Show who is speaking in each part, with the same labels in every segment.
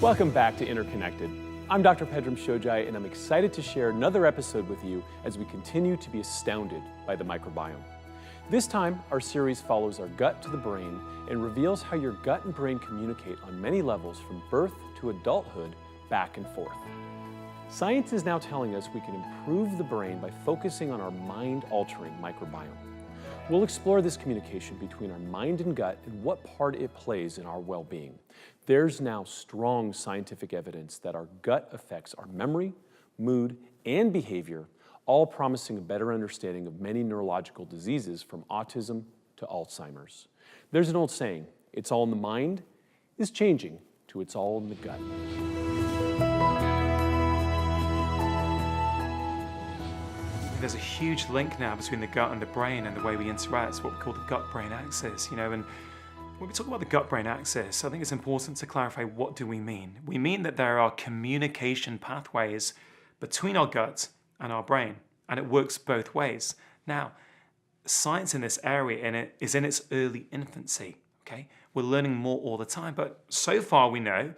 Speaker 1: Welcome back to Interconnected. I'm Dr. Pedram Shojai, and I'm excited to share another episode with you as we continue to be astounded by the microbiome. This time, our series follows our gut to the brain and reveals how your gut and brain communicate on many levels from birth to adulthood, back and forth. Science is now telling us we can improve the brain by focusing on our mind-altering microbiome. We'll explore this communication between our mind and gut and what part it plays in our well-being. There's now strong scientific evidence that our gut affects our memory, mood, and behavior, all promising a better understanding of many neurological diseases from autism to Alzheimer's. There's an old saying, "It's all in the mind," is changing to "it's all in the gut."
Speaker 2: There's a huge link now between the gut and the brain and the way we interact. It's what we call the gut-brain axis, and when we talk about the gut-brain axis, I think it's important to clarify what do we mean. We mean that there are communication pathways between our gut and our brain, and it works both ways. Now, science in this area is in its early infancy, okay? We're learning more all the time, but so far we know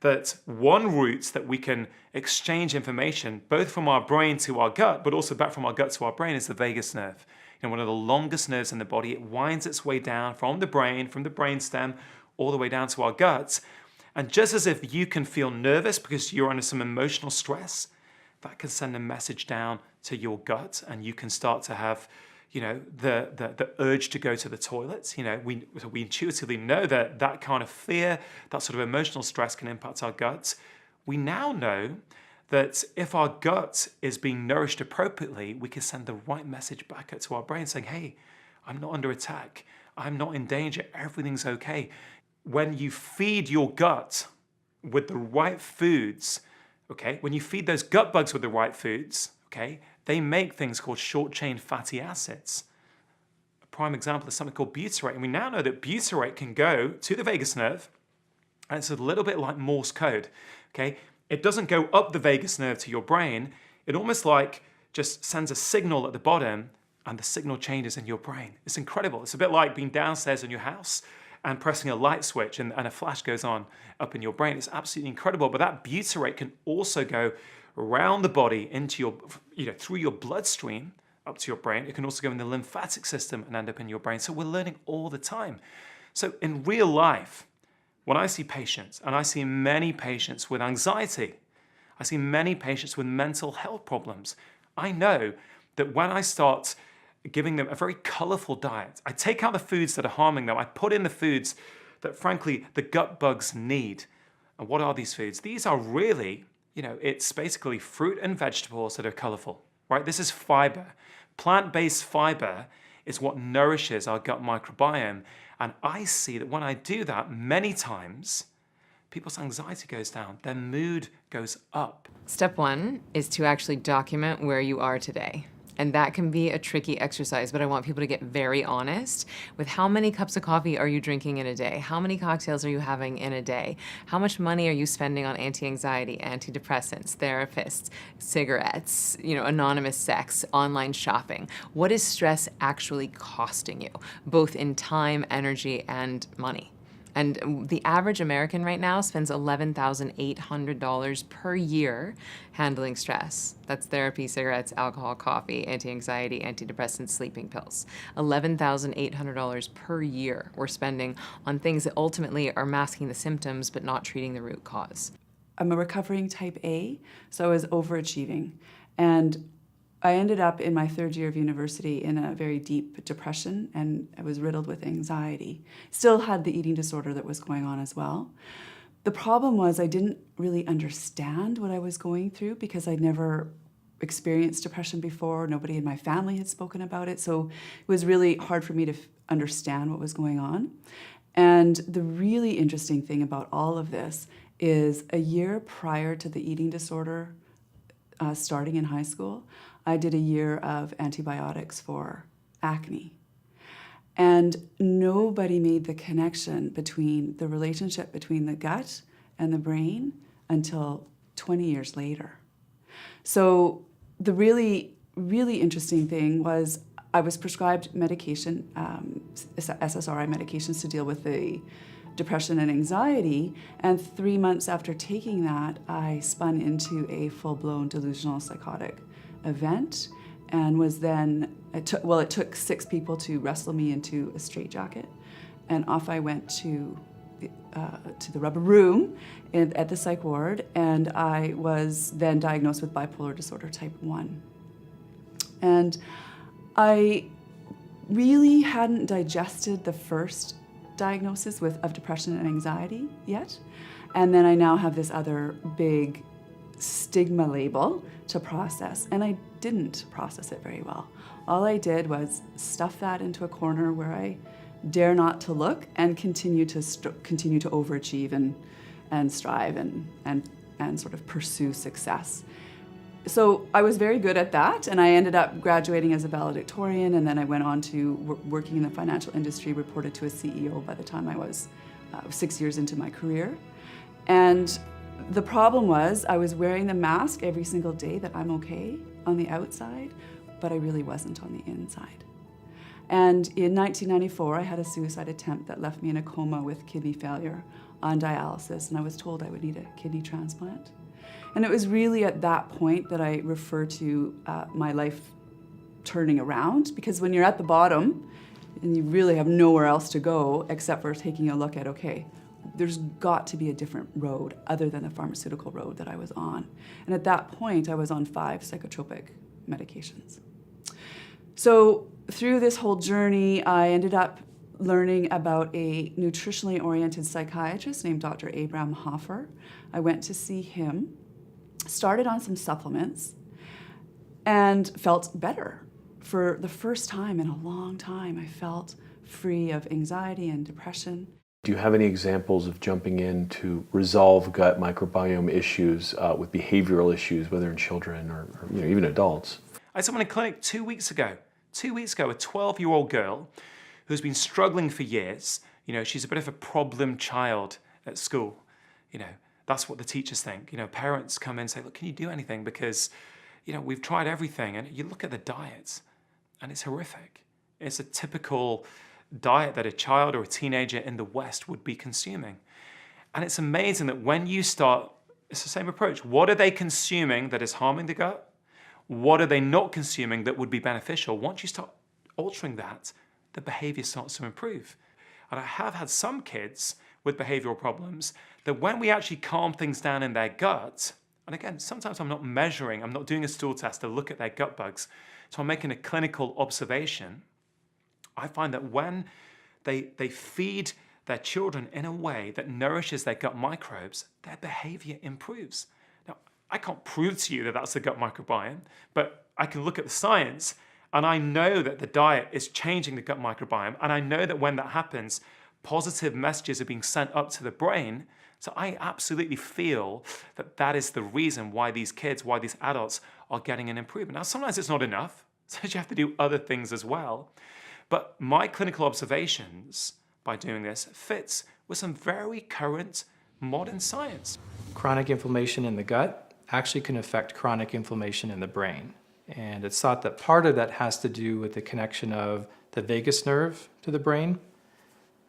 Speaker 2: that one route that we can exchange information, both from our brain to our gut, but also back from our gut to our brain, is the vagus nerve. One of the longest nerves in the body. It winds its way down from the brainstem, all the way down to our gut. And just as if you can feel nervous because you're under some emotional stress, that can send a message down to your gut, and you can start to have, the urge to go to the toilet. We intuitively know that that kind of fear, that sort of emotional stress can impact our guts. We now know that if our gut is being nourished appropriately, we can send the right message back to our brain saying, hey, I'm not under attack. I'm not in danger. Everything's okay. When you feed your gut with the right foods, okay, when you feed those gut bugs with the right foods, okay, they make things called short-chain fatty acids. A prime example is something called butyrate. And we now know that butyrate can go to the vagus nerve, and it's a little bit like Morse code, okay? It doesn't go up the vagus nerve to your brain. It almost like just sends a signal at the bottom, and the signal changes in your brain. It's incredible. It's a bit like being downstairs in your house and pressing a light switch and a flash goes on up in your brain. It's absolutely incredible. But that butyrate can also go around the body into through your bloodstream up to your brain. It can also go in the lymphatic system and end up in your brain. So we're learning all the time. So in real life, when I see patients, and I see many patients with anxiety, I see many patients with mental health problems, I know that when I start giving them a very colorful diet, I take out the foods that are harming them, I put in the foods that, frankly, the gut bugs need. And what are these foods? These are really, it's basically fruit and vegetables that are colorful, right? This is fiber. Plant-based fiber is what nourishes our gut microbiome. And I see that when I do that many times, people's anxiety goes down, their mood goes up.
Speaker 3: Step one is to actually document where you are today. And that can be a tricky exercise, but I want people to get very honest with how many cups of coffee are you drinking in a day? How many cocktails are you having in a day? How much money are you spending on anti-anxiety, antidepressants, therapists, cigarettes, anonymous sex, online shopping? What is stress actually costing you, both in time, energy, and money? And the average American right now spends $11,800 per year handling stress. That's therapy, cigarettes, alcohol, coffee, anti-anxiety, antidepressants, sleeping pills. $11,800 per year we're spending on things that ultimately are masking the symptoms but not treating the root cause.
Speaker 4: I'm a recovering type A, so I was overachieving. And I ended up in my third year of university in a very deep depression, and I was riddled with anxiety. Still had the eating disorder that was going on as well. The problem was I didn't really understand what I was going through because I'd never experienced depression before. Nobody in my family had spoken about it, so it was really hard for me to understand what was going on. And the really interesting thing about all of this is a year prior to the eating disorder starting in high school, I did a year of antibiotics for acne. And nobody made the connection between the relationship between the gut and the brain until 20 years later. So the really, really interesting thing was I was prescribed medication, SSRI medications to deal with the depression and anxiety, and 3 months after taking that, I spun into a full-blown delusional psychotic event, and was then, it took 6 people to wrestle me into a straitjacket, and off I went to the rubber room at the psych ward, and I was then diagnosed with bipolar disorder type 1. And I really hadn't digested the first diagnosis of depression and anxiety yet. And then I now have this other big stigma label to process, and I didn't process it very well. All I did was stuff that into a corner where I dare not to look and continue to overachieve and strive and sort of pursue success. So I was very good at that, and I ended up graduating as a valedictorian, and then I went on to working in the financial industry, reported to a CEO by the time I was 6 years into my career. And the problem was I was wearing the mask every single day that I'm okay on the outside, but I really wasn't on the inside. And in 1994, I had a suicide attempt that left me in a coma with kidney failure on dialysis, and I was told I would need a kidney transplant. And it was really at that point that I refer to my life turning around, because when you're at the bottom and you really have nowhere else to go except for taking a look at, okay, there's got to be a different road other than the pharmaceutical road that I was on. And at that point, I was on 5 psychotropic medications. So through this whole journey, I ended up learning about a nutritionally oriented psychiatrist named Dr. Abraham Hoffer. I went to see him, started on some supplements, and felt better. For the first time in a long time, I felt free of anxiety and depression.
Speaker 1: Do you have any examples of jumping in to resolve gut microbiome issues with behavioral issues, whether in children or even adults?
Speaker 2: I saw someone in a clinic 2 weeks ago. 2 weeks ago, a 12-year-old girl who's been struggling for years. She's a bit of a problem child at school. That's what the teachers think. Parents come in and say, look, can you do anything? Because, we've tried everything. And you look at the diets, and it's horrific. It's a typical diet that a child or a teenager in the West would be consuming. And it's amazing that when you start, it's the same approach. What are they consuming that is harming the gut? What are they not consuming that would be beneficial? Once you start altering that, the behavior starts to improve. And I have had some kids with behavioral problems that when we actually calm things down in their gut, and again, sometimes I'm not measuring, I'm not doing a stool test to look at their gut bugs, so I'm making a clinical observation. I find that when they feed their children in a way that nourishes their gut microbes, their behavior improves. Now, I can't prove to you that that's the gut microbiome, but I can look at the science, and I know that the diet is changing the gut microbiome, and I know that when that happens, positive messages are being sent up to the brain. So I absolutely feel that that is the reason why these kids, why these adults are getting an improvement. Now, sometimes it's not enough, so you have to do other things as well. But my clinical observations by doing this fits with some very current modern science.
Speaker 5: Chronic inflammation in the gut actually can affect chronic inflammation in the brain. And it's thought that part of that has to do with the connection of the vagus nerve to the brain.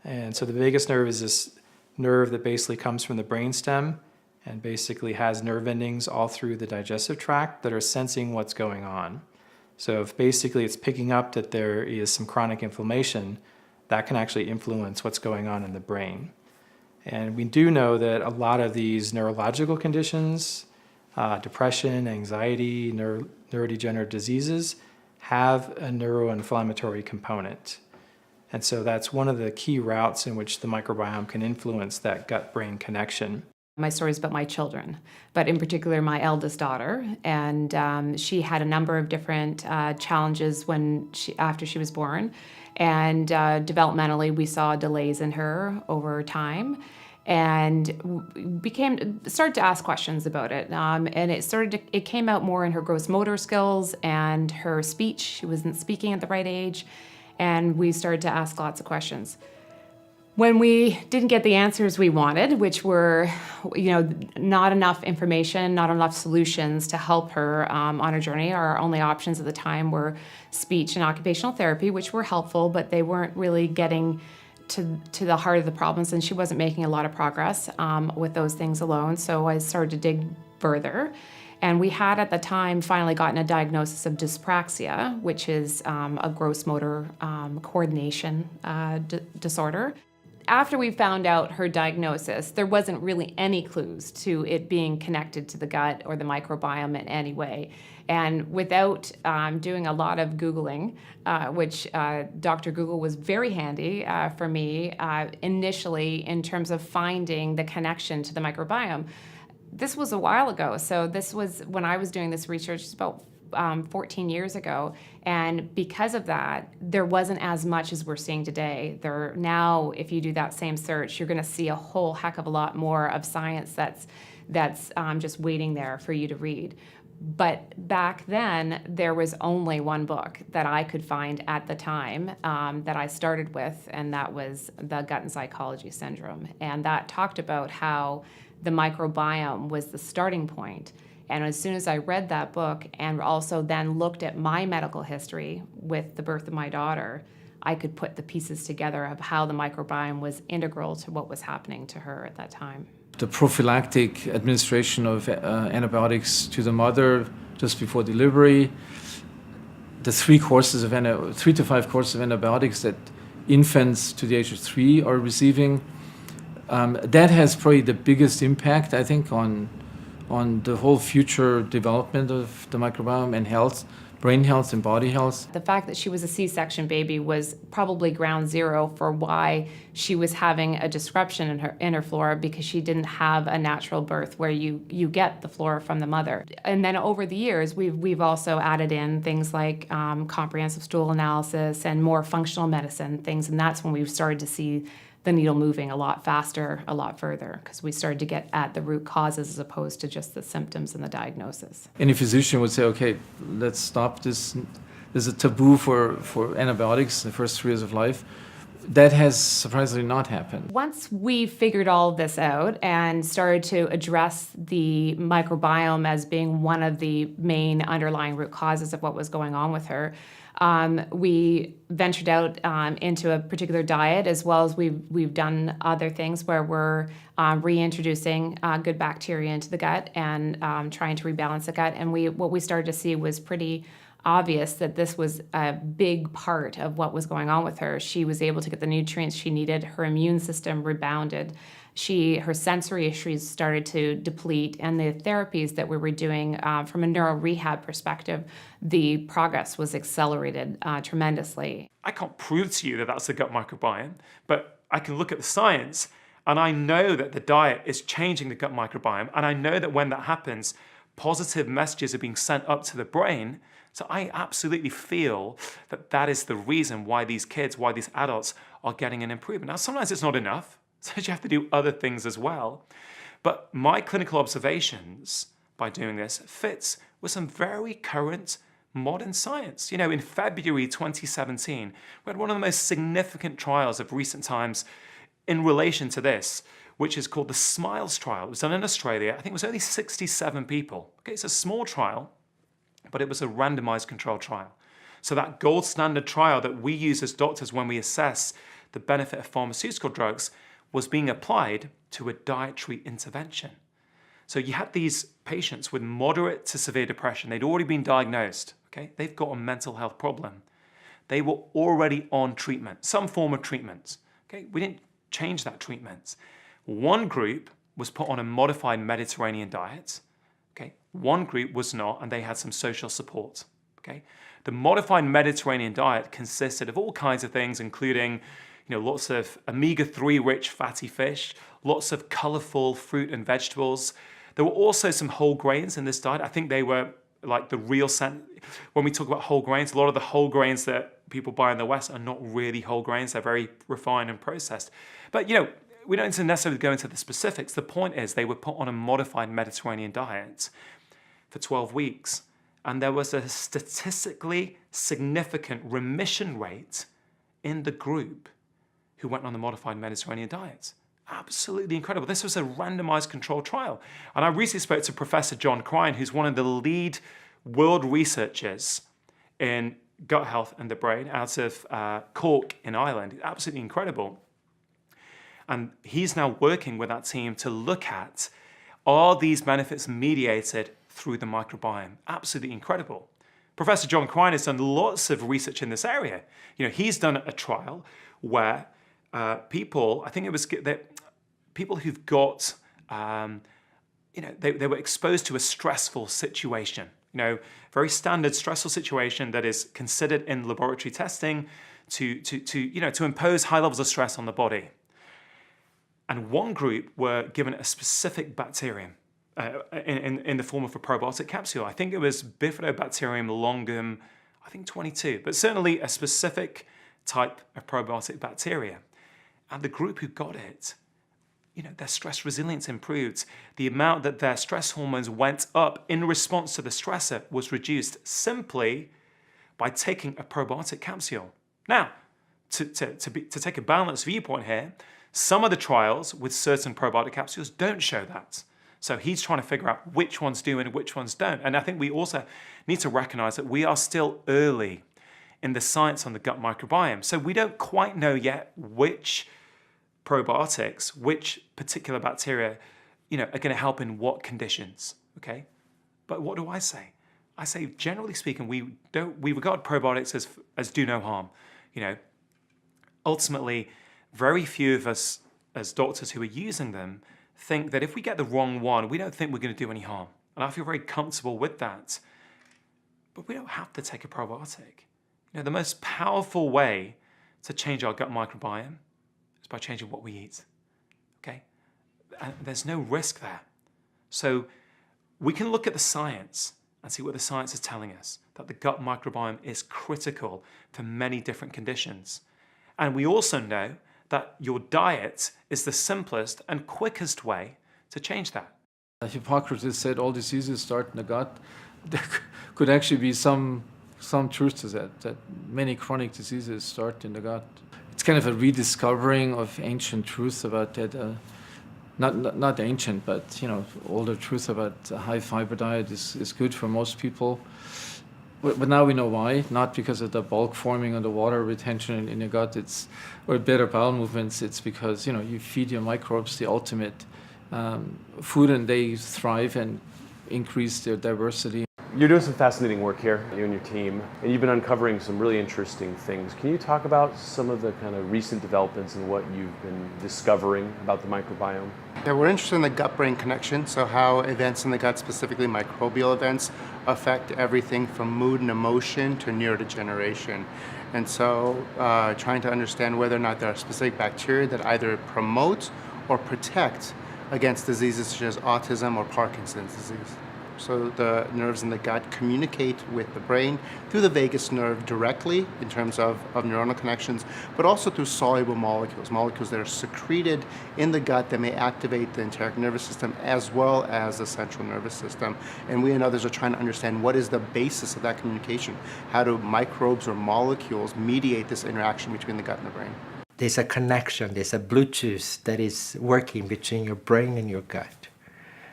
Speaker 5: And so the vagus nerve is this nerve that basically comes from the brainstem and basically has nerve endings all through the digestive tract that are sensing what's going on. So if basically it's picking up that there is some chronic inflammation, that can actually influence what's going on in the brain. And we do know that a lot of these neurological conditions, depression, anxiety, neurodegenerative diseases, have a neuroinflammatory component. And so that's one of the key routes in which the microbiome can influence that gut-brain connection.
Speaker 6: My story is about my children, but in particular my eldest daughter, and she had a number of different challenges after she was born, and developmentally we saw delays in her over time, and started to ask questions about it, and it came out more in her gross motor skills and her speech. She wasn't speaking at the right age, and we started to ask lots of questions. When we didn't get the answers we wanted, which were, not enough information, not enough solutions to help her on her journey, our only options at the time were speech and occupational therapy, which were helpful, but they weren't really getting to the heart of the problems, and she wasn't making a lot of progress with those things alone. So I started to dig further. And we had at the time finally gotten a diagnosis of dyspraxia, which is a gross motor coordination disorder. After we found out her diagnosis, there wasn't really any clues to it being connected to the gut or the microbiome in any way. And without doing a lot of Googling, which Dr. Google was very handy for me initially in terms of finding the connection to the microbiome. This was a while ago, so this was when I was doing this research, it's about 14 years ago, and because of that, there wasn't as much as we're seeing today. Now, if you do that same search, you're going to see a whole heck of a lot more of science that's just waiting there for you to read. But back then, there was only one book that I could find at the time that I started with, and that was The Gut and Psychology Syndrome. And that talked about how the microbiome was the starting point. And as soon as I read that book and also then looked at my medical history with the birth of my daughter, I could put the pieces together of how the microbiome was integral to what was happening to her at that time.
Speaker 7: The prophylactic administration of antibiotics to the mother just before delivery, the 3 to 5 courses of antibiotics that infants to the age of 3 are receiving, that has probably the biggest impact, I think, on the whole future development of the microbiome and health, brain health and body health.
Speaker 6: The fact that she was a C-section baby was probably ground zero for why she was having a disruption in her flora, because she didn't have a natural birth where you get the flora from the mother. And then over the years, we've also added in things like comprehensive stool analysis and more functional medicine things, and that's when we've started to see the needle moving a lot faster, a lot further, because we started to get at the root causes as opposed to just the symptoms and the diagnosis.
Speaker 7: Any physician would say, okay, let's stop this. There's a taboo for antibiotics in the first 3 years of life. That has surprisingly not happened.
Speaker 6: Once we figured all of this out and started to address the microbiome as being one of the main underlying root causes of what was going on with her, we ventured out into a particular diet, as well as we've done other things where we're reintroducing good bacteria into the gut and trying to rebalance the gut. And what we started to see was pretty obvious that this was a big part of what was going on with her. She was able to get the nutrients she needed. Her immune system rebounded. Her sensory issues started to deplete, and the therapies that we were doing from a neuro rehab perspective, the progress was accelerated tremendously.
Speaker 2: I can't prove to you that that's the gut microbiome, but I can look at the science, and I know that the diet is changing the gut microbiome, and I know that when that happens, positive messages are being sent up to the brain. So I absolutely feel that that is the reason why these kids, why these adults are getting an improvement. Now, sometimes it's not enough. So you have to do other things as well. But my clinical observations by doing this fits with some very current modern science. You know, in February 2017, we had one of the most significant trials of recent times in relation to this, which is called the SMILES trial. It was done in Australia. I think it was only 67 people. Okay, it's a small trial, but it was a randomized controlled trial. So that gold standard trial that we use as doctors when we assess the benefit of pharmaceutical drugs was being applied to a dietary intervention. So you had these patients with moderate to severe depression. They'd already been diagnosed, okay? They've got a mental health problem. They were already on treatment, some form of treatment, okay? We didn't change that treatment. One group was put on a modified Mediterranean diet, okay? One group was not, and they had some social support, okay? The modified Mediterranean diet consisted of all kinds of things, including lots of omega-3 rich fatty fish, lots of colorful fruit and vegetables. There were also some whole grains in this diet. I think they were like the real when we talk about whole grains, a lot of the whole grains that people buy in the West are not really whole grains. They're very refined and processed. But we don't need to necessarily go into the specifics. The point is they were put on a modified Mediterranean diet for 12 weeks. And there was a statistically significant remission rate in the group who went on the modified Mediterranean diet. Absolutely incredible. This was a randomized controlled trial. And I recently spoke to Professor John Crine, who's one of the lead world researchers in gut health and the brain out of Cork in Ireland. Absolutely incredible. And he's now working with that team to look at, are these benefits mediated through the microbiome? Absolutely incredible. Professor John Quine has done lots of research in this area. He's done a trial where people, I think it was people who've got, they were exposed to a stressful situation. Very standard stressful situation that is considered in laboratory testing to impose high levels of stress on the body. And one group were given a specific bacterium in the form of a probiotic capsule. I think it was Bifidobacterium longum, 22, but certainly a specific type of probiotic bacteria. And the group who got it, their stress resilience improved. The amount that their stress hormones went up in response to the stressor was reduced simply by taking a probiotic capsule. Now, to take a balanced viewpoint here, some of the trials with certain probiotic capsules don't show that. So he's trying to figure out which ones do and which ones don't. And I think we also need to recognize that we are still early in the science on the gut microbiome. So we don't quite know yet which probiotics, which particular bacteria, are going to help in what conditions, okay? But what do I say? I say, generally speaking, we regard probiotics as do no harm. Ultimately, very few of us as doctors who are using them think that if we get the wrong one, we don't think we're going to do any harm. And I feel very comfortable with that. But we don't have to take a probiotic. The most powerful way to change our gut microbiome is by changing what we eat, okay? And there's no risk there. So we can look at the science and see what the science is telling us, that the gut microbiome is critical for many different conditions. And we also know that your diet is the simplest and quickest way to change that.
Speaker 7: Hippocrates said all diseases start in the gut. There could actually be some truth to that many chronic diseases start in the gut. It's kind of a rediscovering of ancient truths about that. Not ancient, but older truth about a high fiber diet is good for most people. But now we know why, not because of the bulk forming and the water retention in your gut, or better bowel movements. It's because you feed your microbes the ultimate food, and they thrive and increase their diversity.
Speaker 1: You're doing some fascinating work here, you and your team, and you've been uncovering some really interesting things. Can you talk about some of the kind of recent developments and what you've been discovering about the microbiome?
Speaker 8: Yeah, we're interested in the gut-brain connection, so how events in the gut, specifically microbial events, affect everything from mood and emotion to neurodegeneration. And so trying to understand whether or not there are specific bacteria that either promote or protect against diseases such as autism or Parkinson's disease. So the nerves in the gut communicate with the brain through the vagus nerve directly in terms of neuronal connections, but also through soluble molecules that are secreted in the gut that may activate the enteric nervous system as well as the central nervous system. And we and others are trying to understand what is the basis of that communication. How do microbes or molecules mediate this interaction between the gut and the brain?
Speaker 9: There's a connection, there's a Bluetooth that is working between your brain and your gut.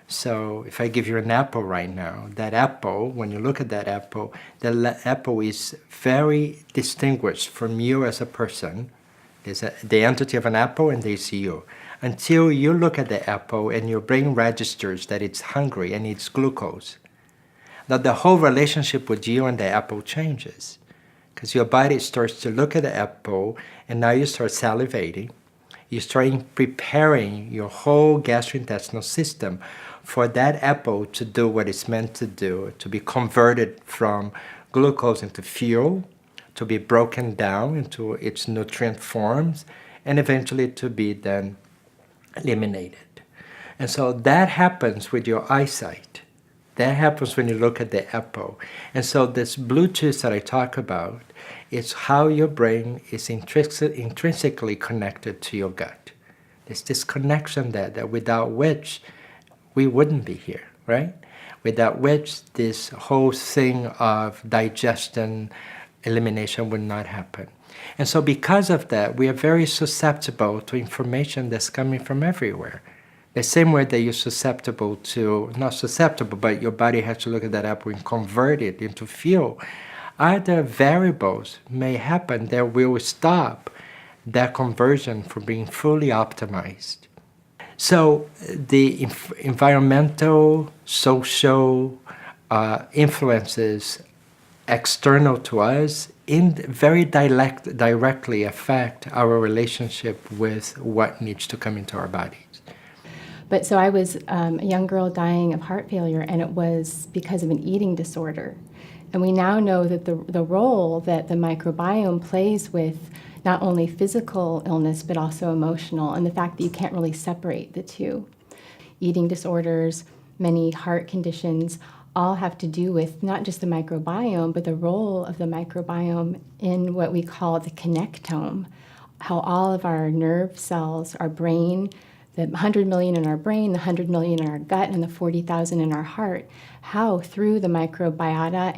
Speaker 9: So if I give you an apple right now, that apple, when you look at that apple, the apple is very distinguished from you as a person. There's the entity of an apple and there's you. Until you look at the apple and your brain registers that it's hungry and it's glucose. Now the whole relationship with you and the apple changes. Because your body starts to look at the apple and now you start salivating. You start preparing your whole gastrointestinal system for that apple to do what it's meant to do, to be converted from glucose into fuel, to be broken down into its nutrient forms, and eventually to be then eliminated. And so that happens with your eyesight. That happens when you look at the apple. And so this Bluetooth that I talk about is how your brain is intrinsically connected to your gut. There's this connection that without which we wouldn't be here, right? Without which this whole thing of digestion, elimination would not happen. And so because of that, we are very susceptible to information that's coming from everywhere. The same way that you're susceptible to, not susceptible, but your body has to look at that apple and convert it into fuel. Other variables may happen that will stop that conversion from being fully optimized. So the environmental, social influences external to us very directly affect our relationship with what needs to come into our bodies.
Speaker 10: But so I was a young girl dying of heart failure, and it was because of an eating disorder. And we now know that the role that the microbiome plays with not only physical illness, but also emotional, and the fact that you can't really separate the two. Eating disorders, many heart conditions, all have to do with not just the microbiome, but the role of the microbiome in what we call the connectome, how all of our nerve cells, our brain, the 100 million in our brain, the 100 million in our gut, and the 40,000 in our heart, how through the microbiota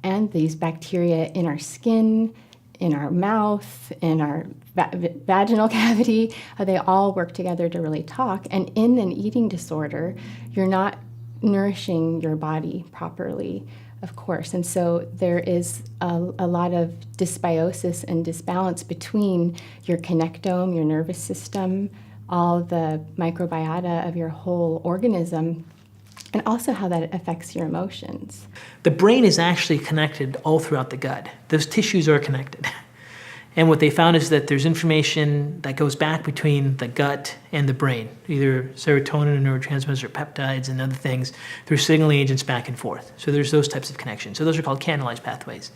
Speaker 10: and these bacteria in our skin, in our mouth, in our vaginal cavity, how they all work together to really talk. And in an eating disorder, you're not nourishing your body properly, of course. And so there is a lot of dysbiosis and disbalance between your connectome, your nervous system, all the microbiota of your whole organism, and also how that affects your emotions.
Speaker 11: The brain is actually connected all throughout the gut. Those tissues are connected. And what they found is that there's information that goes back between the gut and the brain, either serotonin, neurotransmitters, or peptides and other things through signaling agents back and forth. So there's those types of connections. So those are called canalized pathways.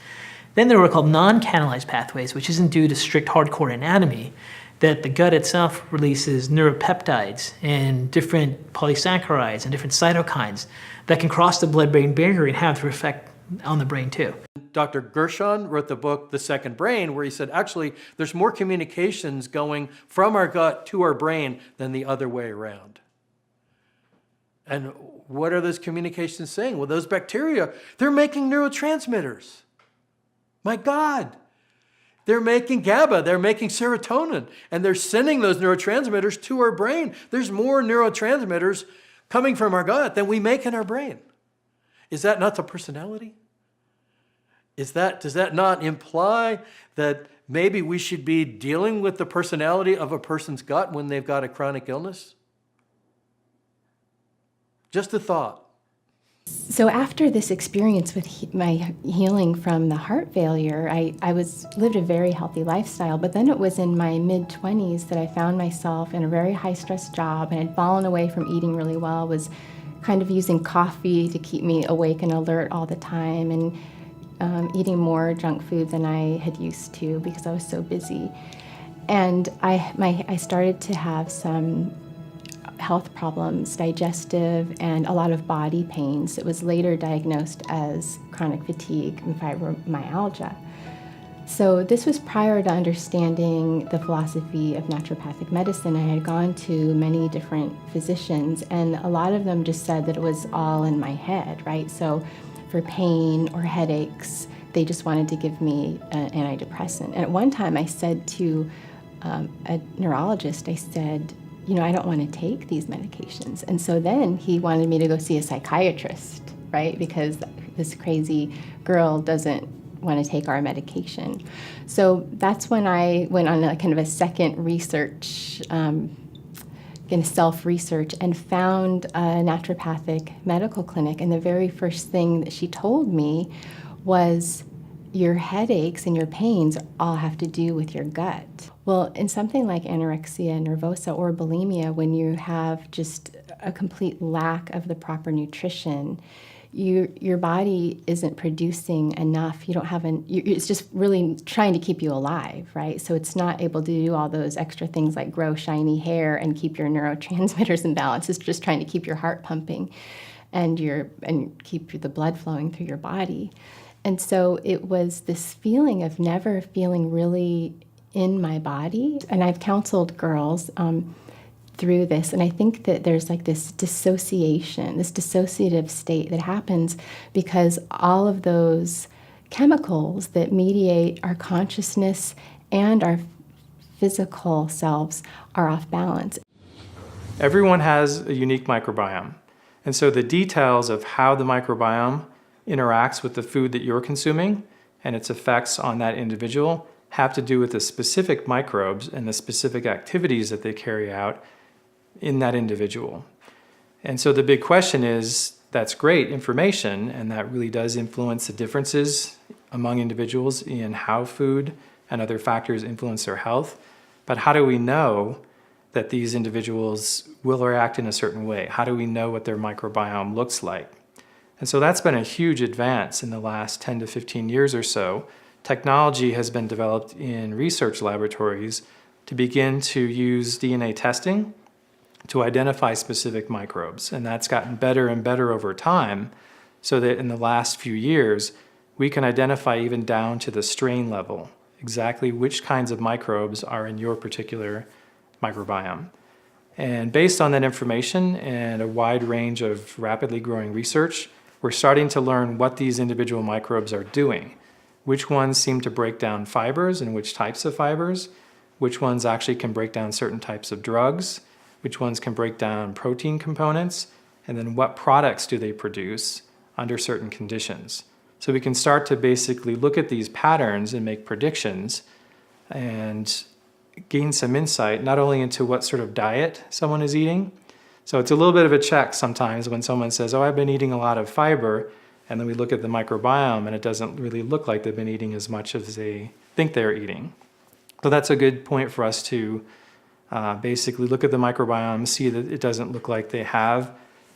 Speaker 11: Then there are called non-canalized pathways, which isn't due to strict hardcore anatomy, that the gut itself releases neuropeptides and different polysaccharides and different cytokines that can cross the blood-brain barrier and have their effect on the brain too.
Speaker 12: Dr. Gershon wrote the book, The Second Brain, where he said, actually, there's more communications going from our gut to our brain than the other way around. And what are those communications saying? Well, those bacteria, they're making neurotransmitters. My God. They're making GABA, they're making serotonin, and they're sending those neurotransmitters to our brain. There's more neurotransmitters coming from our gut than we make in our brain. Is that not the personality? Does that not imply that maybe we should be dealing with the personality of a person's gut when they've got a chronic illness? Just a thought.
Speaker 10: So after this experience with my healing from the heart failure, I lived a very healthy lifestyle, but then it was in my mid-20s that I found myself in a very high-stress job and had fallen away from eating really well, was kind of using coffee to keep me awake and alert all the time, and eating more junk food than I had used to because I was so busy. And I started to have some health problems, digestive, and a lot of body pains. It was later diagnosed as chronic fatigue and fibromyalgia. So this was prior to understanding the philosophy of naturopathic medicine. I had gone to many different physicians, and a lot of them just said that it was all in my head, right? So for pain or headaches, they just wanted to give me an antidepressant. And at one time I said to a neurologist, I said, I don't want to take these medications. And so then he wanted me to go see a psychiatrist, right? Because this crazy girl doesn't want to take our medication. So that's when I went on a kind of a second research, self-research, and found a naturopathic medical clinic. And the very first thing that she told me was, your headaches and your pains all have to do with your gut. Well, in something like anorexia nervosa or bulimia, when you have just a complete lack of the proper nutrition, your body isn't producing enough. You don't have it's just really trying to keep you alive, right? So it's not able to do all those extra things like grow shiny hair and keep your neurotransmitters in balance. It's just trying to keep your heart pumping and keep the blood flowing through your body. And so it was this feeling of never feeling really in my body. And I've counseled girls through this, and I think that there's like this dissociation, this dissociative state that happens because all of those chemicals that mediate our consciousness and our physical selves are off balance.
Speaker 5: Everyone has a unique microbiome. And so the details of how the microbiome interacts with the food that you're consuming and its effects on that individual have to do with the specific microbes and the specific activities that they carry out in that individual. And so the big question is, that's great information, and that really does influence the differences among individuals in how food and other factors influence their health. But how do we know that these individuals will react in a certain way? How do we know what their microbiome looks like? And so that's been a huge advance in the last 10 to 15 years or so. Technology has been developed in research laboratories to begin to use DNA testing to identify specific microbes. And that's gotten better and better over time, so that in the last few years, we can identify even down to the strain level exactly which kinds of microbes are in your particular microbiome. And based on that information and a wide range of rapidly growing research, we're starting to learn what these individual microbes are doing. Which ones seem to break down fibers and which types of fibers, which ones actually can break down certain types of drugs, which ones can break down protein components, and then what products do they produce under certain conditions. So we can start to basically look at these patterns and make predictions and gain some insight not only into what sort of diet someone is eating. So it's a little bit of a check sometimes when someone says, oh, I've been eating a lot of fiber, and then we look at the microbiome and it doesn't really look like they've been eating as much as they think they're eating. So that's a good point for us to basically look at the microbiome, see that it doesn't look like they have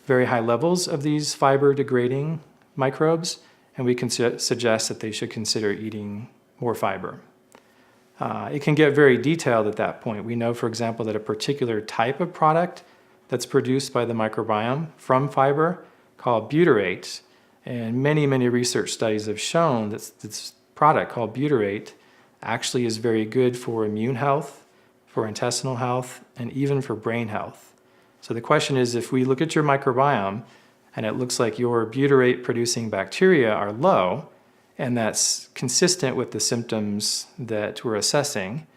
Speaker 5: very high levels of these fiber-degrading microbes, and we can suggest that they should consider eating more fiber. It can get very detailed at that point. We know, for example, that a particular type of product that's produced by the microbiome from fiber, called butyrate, and many, many research studies have shown that this product called butyrate actually is very good for immune health, for intestinal health, and even for brain health. So the question is, if we look at your microbiome and it looks like your butyrate-producing bacteria are low, and that's consistent with the symptoms that we're assessing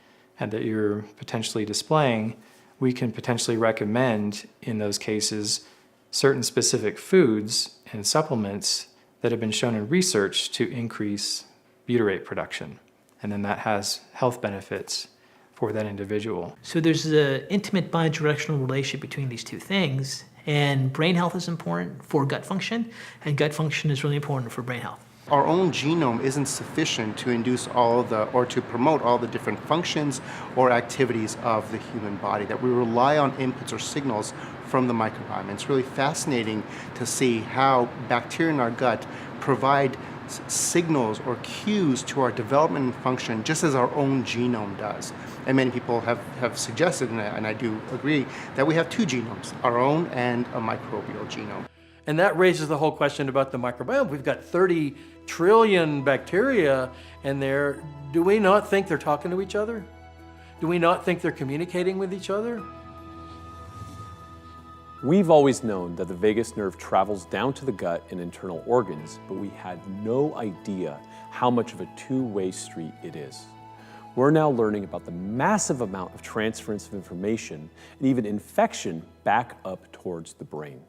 Speaker 5: and that you're potentially displaying, we can potentially recommend, in those cases, certain specific foods and supplements that have been shown in research to increase butyrate production. And then that has health benefits for that individual.
Speaker 11: So there's an intimate bidirectional relationship between these two things, and brain health is important for gut function, and gut function is really important for brain health.
Speaker 8: Our own genome isn't sufficient to induce or to promote all the different functions or activities of the human body, that we rely on inputs or signals from the microbiome. And it's really fascinating to see how bacteria in our gut provide signals or cues to our development and function just as our own genome does. And many people have suggested, and I do agree, that we have two genomes, our own and a microbial genome.
Speaker 12: And that raises the whole question about the microbiome. We've got 30 trillion bacteria in there. Do we not think they're talking to each other? Do we not think they're communicating with each other?
Speaker 1: We've always known that the vagus nerve travels down to the gut and internal organs, but we had no idea how much of a two-way street it is. We're now learning about the massive amount of transference of information and even infection back up towards the brain.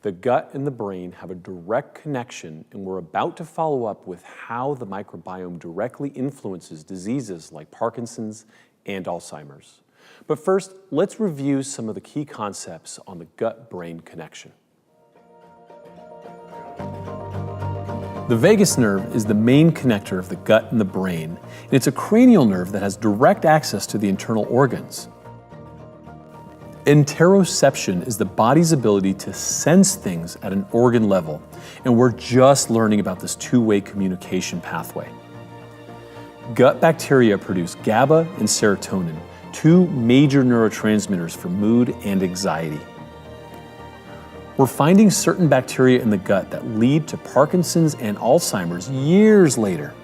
Speaker 1: The gut and the brain have a direct connection, and we're about to follow up with how the microbiome directly influences diseases like Parkinson's and Alzheimer's. But first, let's review some of the key concepts on the gut-brain connection. The vagus nerve is the main connector of the gut and the brain, and it's a cranial nerve that has direct access to the internal organs. Interoception is the body's ability to sense things at an organ level, and we're just learning about this two-way communication pathway. Gut bacteria produce GABA and serotonin, two major neurotransmitters for mood and anxiety. We're finding certain bacteria in the gut that lead to Parkinson's and Alzheimer's years later.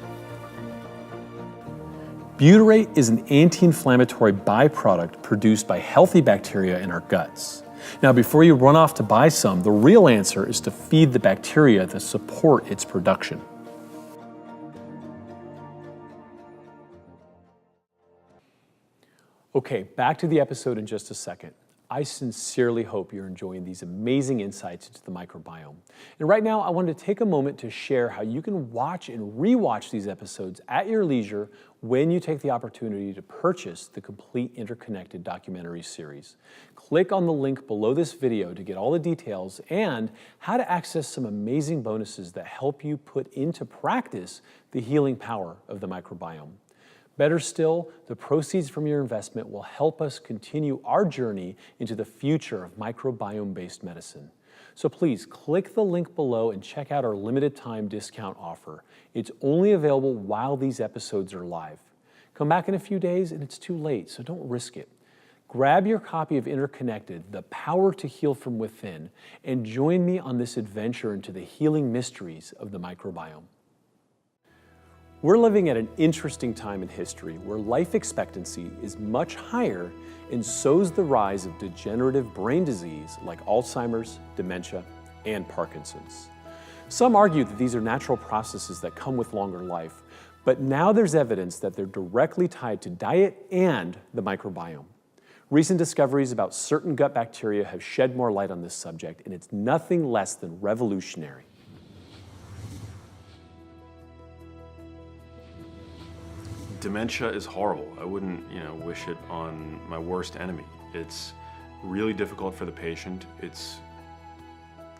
Speaker 1: Butyrate is an anti-inflammatory byproduct produced by healthy bacteria in our guts. Now, before you run off to buy some, the real answer is to feed the bacteria that support its production. Okay, back to the episode in just a second. I sincerely hope you're enjoying these amazing insights into the microbiome. And right now, I wanted to take a moment to share how you can watch and rewatch these episodes at your leisure when you take the opportunity to purchase the complete Interconnected documentary series. Click on the link below this video to get all the details and how to access some amazing bonuses that help you put into practice the healing power of the microbiome. Better still, the proceeds from your investment will help us continue our journey into the future of microbiome-based medicine. So please click the link below and check out our limited time discount offer. It's only available while these episodes are live. Come back in a few days and it's too late, so don't risk it. Grab your copy of Interconnected, The Power to Heal from Within, and join me on this adventure into the healing mysteries of the microbiome. We're living at an interesting time in history where life expectancy is much higher, and so's the rise of degenerative brain disease like Alzheimer's, dementia, and Parkinson's. Some argue that these are natural processes that come with longer life, but now there's evidence that they're directly tied to diet and the microbiome. Recent discoveries about certain gut bacteria have shed more light on this subject, and it's nothing less than revolutionary.
Speaker 13: Dementia is horrible. I wouldn't, wish it on my worst enemy. It's really difficult for the patient. It's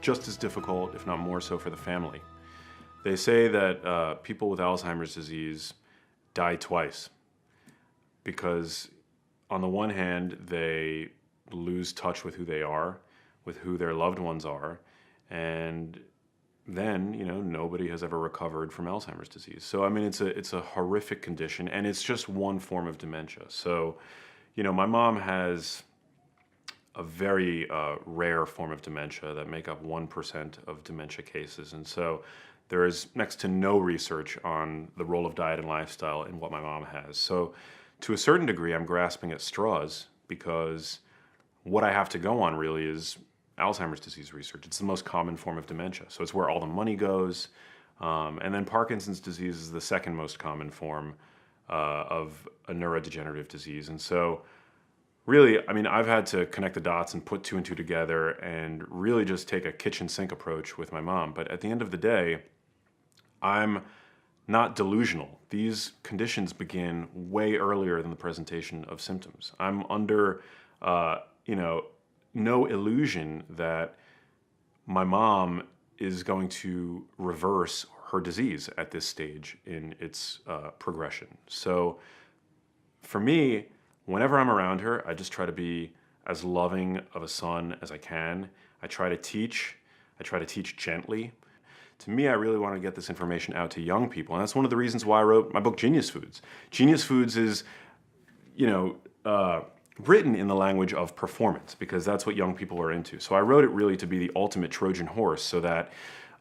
Speaker 13: just as difficult, if not more so, for the family. They say that people with Alzheimer's disease die twice because on the one hand, they lose touch with who they are, with who their loved ones are, and then, nobody has ever recovered from Alzheimer's disease. So, I mean, it's a horrific condition, and it's just one form of dementia. So, my mom has a very rare form of dementia that make up 1% of dementia cases. And so there is next to no research on the role of diet and lifestyle in what my mom has. So to a certain degree, I'm grasping at straws because what I have to go on really is Alzheimer's disease research. It's the most common form of dementia, so it's where all the money goes. And then Parkinson's disease is the second most common form of a neurodegenerative disease. And so really, I mean, I've had to connect the dots and put two and two together and really just take a kitchen sink approach with my mom. But at the end of the day, I'm not delusional. These conditions begin way earlier than the presentation of symptoms. I'm under, no illusion that my mom is going to reverse her disease at this stage in its progression. So for me, whenever I'm around her, I just try to be as loving of a son as I can. I try to teach gently. To me, I really want to get this information out to young people. And that's one of the reasons why I wrote my book, Genius Foods. Genius Foods is, written in the language of performance because that's what young people are into. So I wrote it really to be the ultimate Trojan horse so that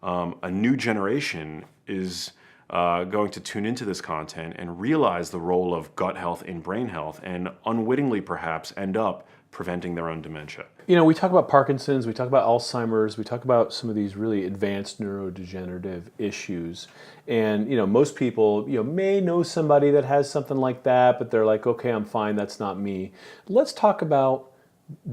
Speaker 13: a new generation is going to tune into this content and realize the role of gut health in brain health and unwittingly perhaps end up preventing their own dementia.
Speaker 1: We talk about Parkinson's, we talk about Alzheimer's, we talk about some of these really advanced neurodegenerative issues. And, most people, may know somebody that has something like that, but they're like, okay, I'm fine, that's not me. Let's talk about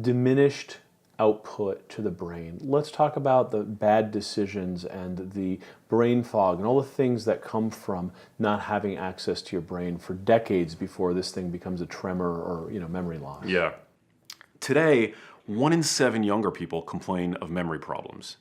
Speaker 1: diminished output to the brain. Let's talk about the bad decisions and the brain fog and all the things that come from not having access to your brain for decades before this thing becomes a tremor or, memory loss.
Speaker 13: Yeah. Today, 1 in 7 younger people complain of memory problems.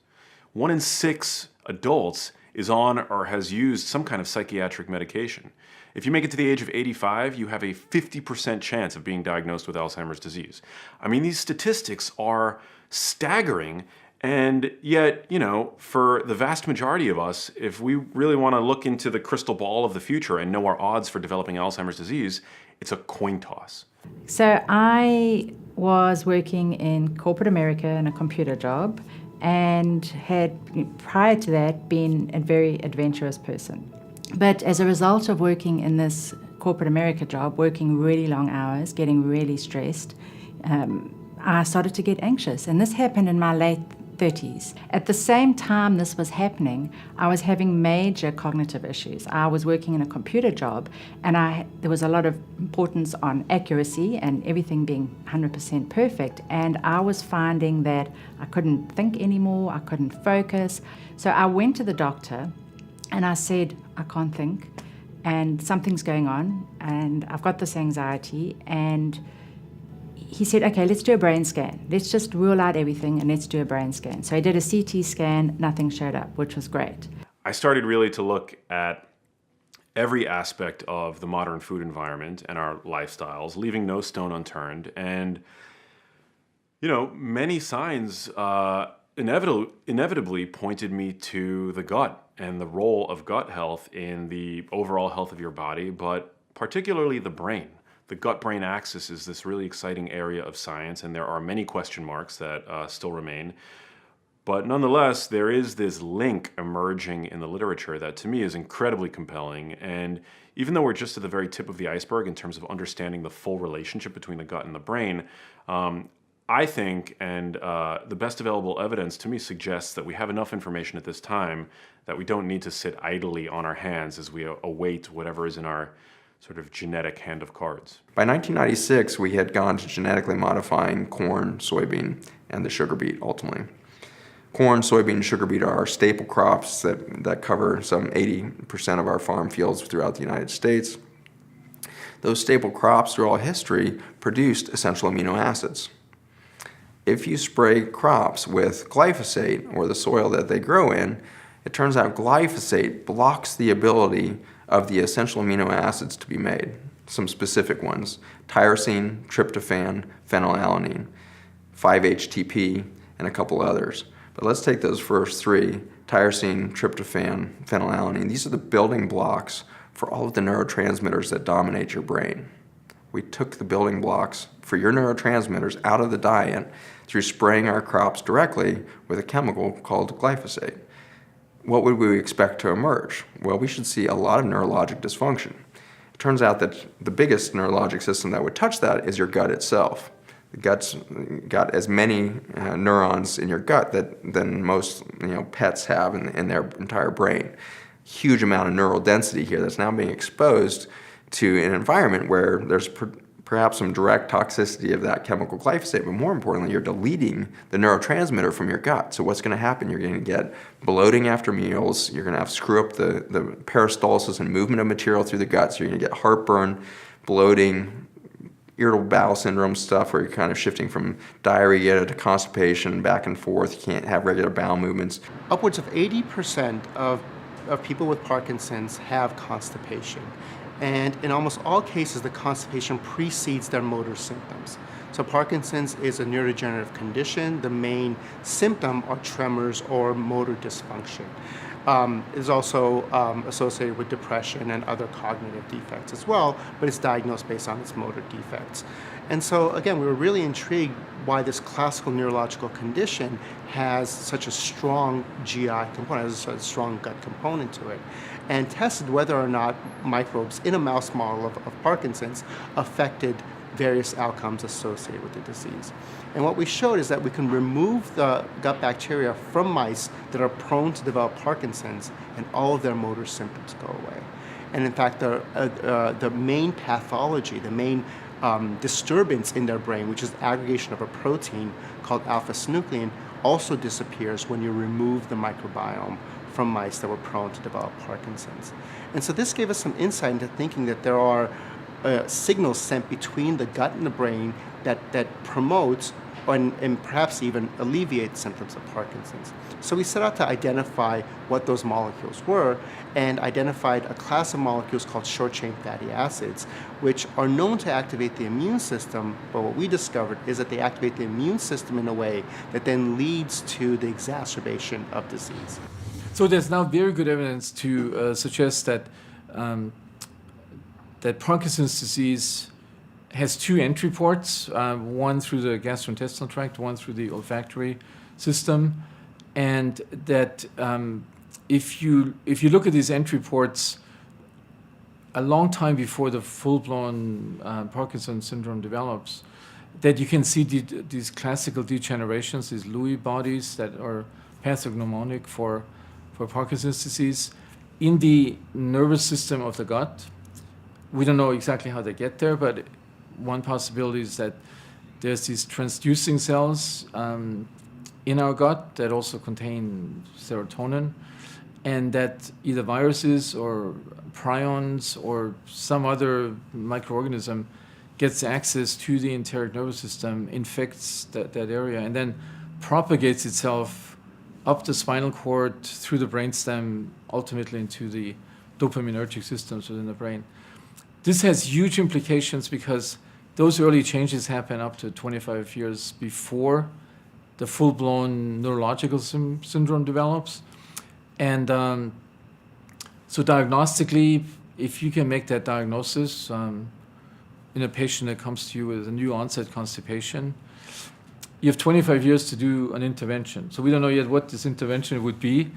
Speaker 13: 1 in 6 adults is on or has used some kind of psychiatric medication. If you make it to the age of 85, you have a 50% chance of being diagnosed with Alzheimer's disease. I mean, these statistics are staggering, and yet, for the vast majority of us, if we really want to look into the crystal ball of the future and know our odds for developing Alzheimer's disease, it's a coin toss.
Speaker 14: So I was working in corporate America in a computer job and had, prior to that, been a very adventurous person. But as a result of working in this corporate America job, working really long hours, getting really stressed, I started to get anxious. And this happened in my late 30s. At the same time this was happening, I was having major cognitive issues. I was working in a computer job, and there was a lot of importance on accuracy and everything being 100% perfect, and I was finding that I couldn't think anymore, I couldn't focus. So I went to the doctor and I said, I can't think, and something's going on, and I've got this anxiety, and he said, okay, let's do a brain scan. Let's just rule out everything and let's do a brain scan. So I did a CT scan, nothing showed up, which was great.
Speaker 13: I started really to look at every aspect of the modern food environment and our lifestyles, leaving no stone unturned. And, many signs inevitably pointed me to the gut and the role of gut health in the overall health of your body, but particularly the brain. The gut-brain axis is this really exciting area of science, and there are many question marks that still remain. But nonetheless, there is this link emerging in the literature that to me is incredibly compelling. And even though we're just at the very tip of the iceberg in terms of understanding the full relationship between the gut and the brain, I think, and the best available evidence to me suggests that we have enough information at this time that we don't need to sit idly on our hands as we await whatever is in our sort of genetic hand of cards.
Speaker 15: By 1996, we had gone to genetically modifying corn, soybean, and the sugar beet ultimately. Corn, soybean, and sugar beet are our staple crops that cover some 80% of our farm fields throughout the United States. Those staple crops through all history produced essential amino acids. If you spray crops with glyphosate, or the soil that they grow in, it turns out glyphosate blocks the ability of the essential amino acids to be made. Some specific ones: tyrosine, tryptophan, phenylalanine, 5-HTP, and a couple others. But let's take those first three: tyrosine, tryptophan, phenylalanine. These are the building blocks for all of the neurotransmitters that dominate your brain. We took the building blocks for your neurotransmitters out of the diet through spraying our crops directly with a chemical called glyphosate. What would we expect to emerge? Well, we should see a lot of neurologic dysfunction. It turns out that the biggest neurologic system that would touch that is your gut itself. The gut's got as many neurons in your gut than most pets have in their entire brain. Huge amount of neural density here that's now being exposed to an environment where there's perhaps some direct toxicity of that chemical glyphosate, but more importantly, you're deleting the neurotransmitter from your gut. So what's going to happen? You're going to get bloating after meals. You're going to have screw up the peristalsis and movement of material through the gut. So you're going to get heartburn, bloating, irritable bowel syndrome stuff where you're kind of shifting from diarrhea to constipation, back and forth. You can't have regular bowel movements.
Speaker 8: Upwards of 80% of people with Parkinson's have constipation. And in almost all cases, the constipation precedes their motor symptoms. So Parkinson's is a neurodegenerative condition. The main symptom are tremors or motor dysfunction. It is also associated with depression and other cognitive defects as well, but it's diagnosed based on its motor defects. And so again, we were really intrigued why this classical neurological condition has such a strong GI component, has a strong gut component to it, and tested whether or not microbes in a mouse model of Parkinson's affected various outcomes associated with the disease. And what we showed is that we can remove the gut bacteria from mice that are prone to develop Parkinson's, and all of their motor symptoms go away. And in fact, the main pathology, the main disturbance in their brain, which is the aggregation of a protein called alpha-synuclein, also disappears when you remove the microbiome from mice that were prone to develop Parkinson's. And so this gave us some insight into thinking that there are signals sent between the gut and the brain that promotes and perhaps even alleviate symptoms of Parkinson's. So we set out to identify what those molecules were, and identified a class of molecules called short-chain fatty acids, which are known to activate the immune system, but what we discovered is that they activate the immune system in a way that then leads to the exacerbation of disease.
Speaker 7: So there's now very good evidence to suggest that that Parkinson's disease has two entry ports, one through the gastrointestinal tract, one through the olfactory system, and that if you look at these entry ports, a long time before the full-blown Parkinson's syndrome develops, that you can see these classical degenerations, these Lewy bodies that are pathognomonic for Parkinson's disease in the nervous system of the gut. We don't know exactly how they get there, but one possibility is that there's these transducing cells in our gut that also contain serotonin, and that either viruses or prions or some other microorganism gets access to the enteric nervous system, infects that area, and then propagates itself up the spinal cord, through the brainstem, ultimately into the dopaminergic systems within the brain. This has huge implications because those early changes happen up to 25 years before the full-blown neurological syndrome develops. And so diagnostically, if you can make that diagnosis in a patient that comes to you with a new onset constipation, you have 25 years to do an intervention. So we don't know yet what this intervention would be.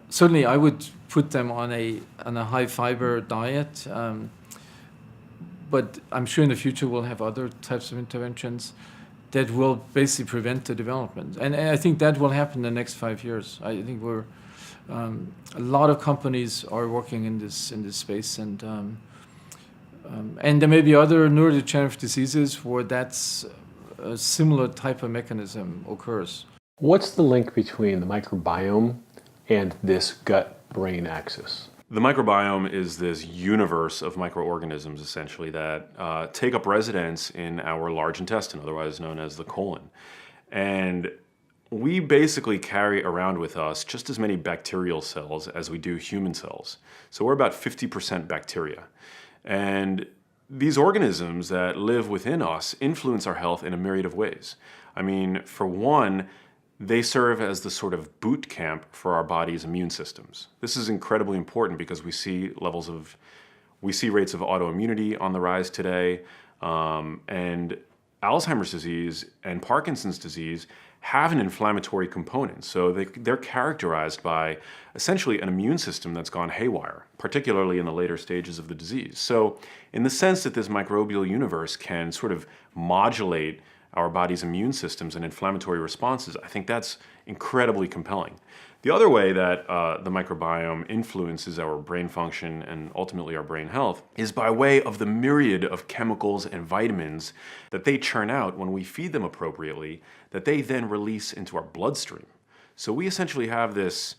Speaker 7: Certainly, I would put them on a high-fiber diet, but I'm sure in the future we'll have other types of interventions that will basically prevent the development. And I think that will happen in the next 5 years. I think a lot of companies are working in this space, and there may be other neurodegenerative diseases where that's a similar type of mechanism occurs.
Speaker 1: What's the link between the microbiome and this gut-brain axis?
Speaker 13: The microbiome is this universe of microorganisms, essentially, that take up residence in our large intestine, otherwise known as the colon. And we basically carry around with us just as many bacterial cells as we do human cells. So we're about 50% bacteria. And these organisms that live within us influence our health in a myriad of ways. I mean, for one, they serve as the sort of boot camp for our body's immune systems. This is incredibly important because we see rates of autoimmunity on the rise today, and Alzheimer's disease and Parkinson's disease have an inflammatory component. So they're characterized by essentially an immune system that's gone haywire, particularly in the later stages of the disease. So in the sense that this microbial universe can sort of modulate our body's immune systems and inflammatory responses, I think that's incredibly compelling. The other way that the microbiome influences our brain function and ultimately our brain health is by way of the myriad of chemicals and vitamins that they churn out when we feed them appropriately, that they then release into our bloodstream. So we essentially have this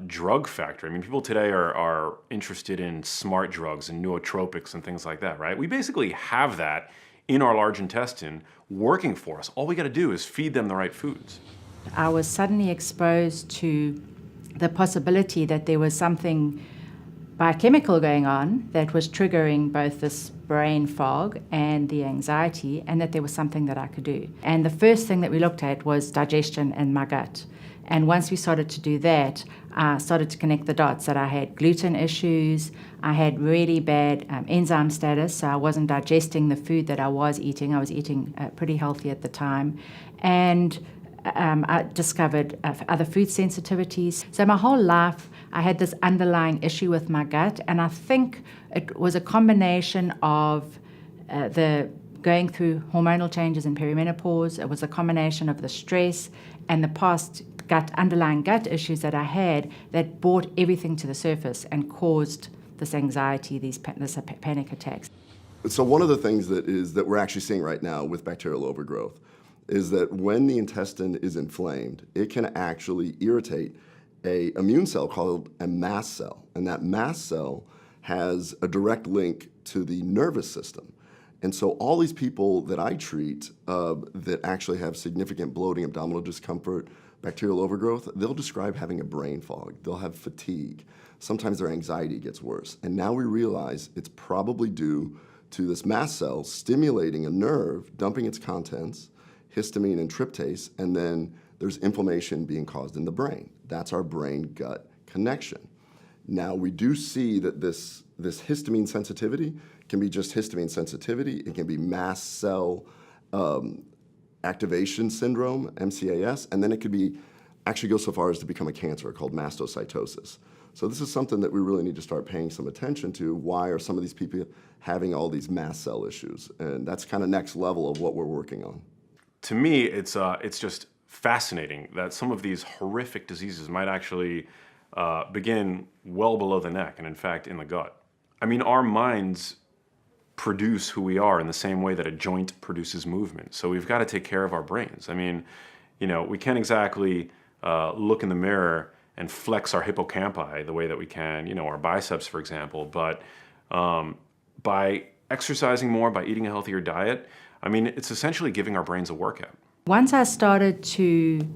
Speaker 13: drug factory. I mean, people today are interested in smart drugs and nootropics and things like that, right? We basically have that in our large intestine working for us. All we got to do is feed them the right foods.
Speaker 14: I was suddenly exposed to the possibility that there was something biochemical going on that was triggering both this brain fog and the anxiety, and that there was something that I could do. And the first thing that we looked at was digestion and my gut. And once we started to do that, I started to connect the dots that I had gluten issues, I had really bad enzyme status, so I wasn't digesting the food that I was eating. I was eating pretty healthy at the time. And I discovered other food sensitivities. So my whole life, I had this underlying issue with my gut, and I think it was a combination of the going through hormonal changes in perimenopause. It was a combination of the stress and the past underlying gut issues that I had that brought everything to the surface and caused this anxiety, these panic attacks.
Speaker 16: So one of the things that we're actually seeing right now with bacterial overgrowth is that when the intestine is inflamed, it can actually irritate an immune cell called a mast cell. And that mast cell has a direct link to the nervous system. And so all these people that I treat that actually have significant bloating, abdominal discomfort, bacterial overgrowth, they'll describe having a brain fog. They'll have fatigue. Sometimes their anxiety gets worse. And now we realize it's probably due to this mast cell stimulating a nerve, dumping its contents, histamine and tryptase, and then there's inflammation being caused in the brain. That's our brain-gut connection. Now, we do see that this histamine sensitivity can be just histamine sensitivity. It can be mast cell activation syndrome, MCAS, and then it could be actually go so far as to become a cancer called mastocytosis. So this is something that we really need to start paying some attention to. Why are some of these people having all these mast cell issues? And that's kind of next level of what we're working on.
Speaker 13: To me, it's just fascinating that some of these horrific diseases might actually begin well below the neck and in fact in the gut. I mean, our minds produce who we are in the same way that a joint produces movement. So we've got to take care of our brains. I mean, you know, we can't exactly look in the mirror and flex our hippocampi the way that we can, you know, our biceps, for example. But by exercising more, by eating a healthier diet, I mean, it's essentially giving our brains a workout.
Speaker 14: Once I started to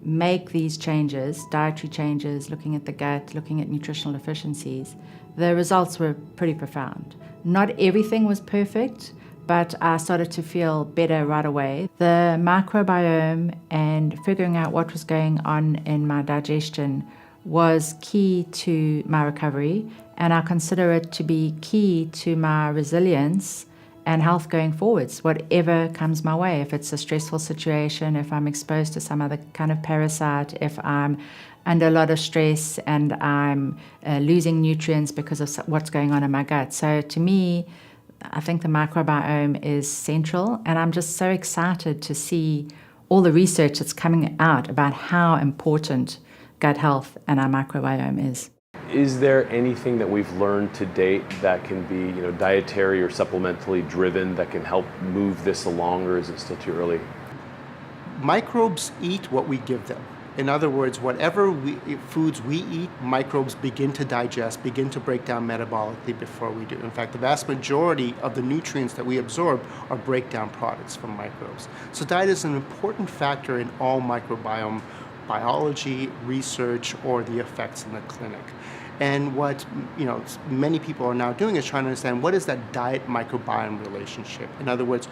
Speaker 14: make these changes, dietary changes, looking at the gut, looking at nutritional deficiencies, the results were pretty profound. Not everything was perfect, but I started to feel better right away. The microbiome and figuring out what was going on in my digestion was key to my recovery, and I consider it to be key to my resilience and health going forwards, whatever comes my way. If it's a stressful situation, if I'm exposed to some other kind of parasite, if I'm under a lot of stress and I'm losing nutrients because of what's going on in my gut. So to me, I think the microbiome is central, and I'm just so excited to see all the research that's coming out about how important gut health and our microbiome is.
Speaker 1: Is there anything that we've learned to date that can be, you know, dietary or supplementally driven that can help move this along, or is it still too early?
Speaker 8: Microbes eat what we give them. In other words, whatever foods we eat, microbes begin to digest, begin to break down metabolically before we do. In fact, the vast majority of the nutrients that we absorb are breakdown products from microbes. So diet is an important factor in all microbiome biology, research, or the effects in the clinic. And what many people are now doing is trying to understand, what is that diet microbiome relationship? In other words,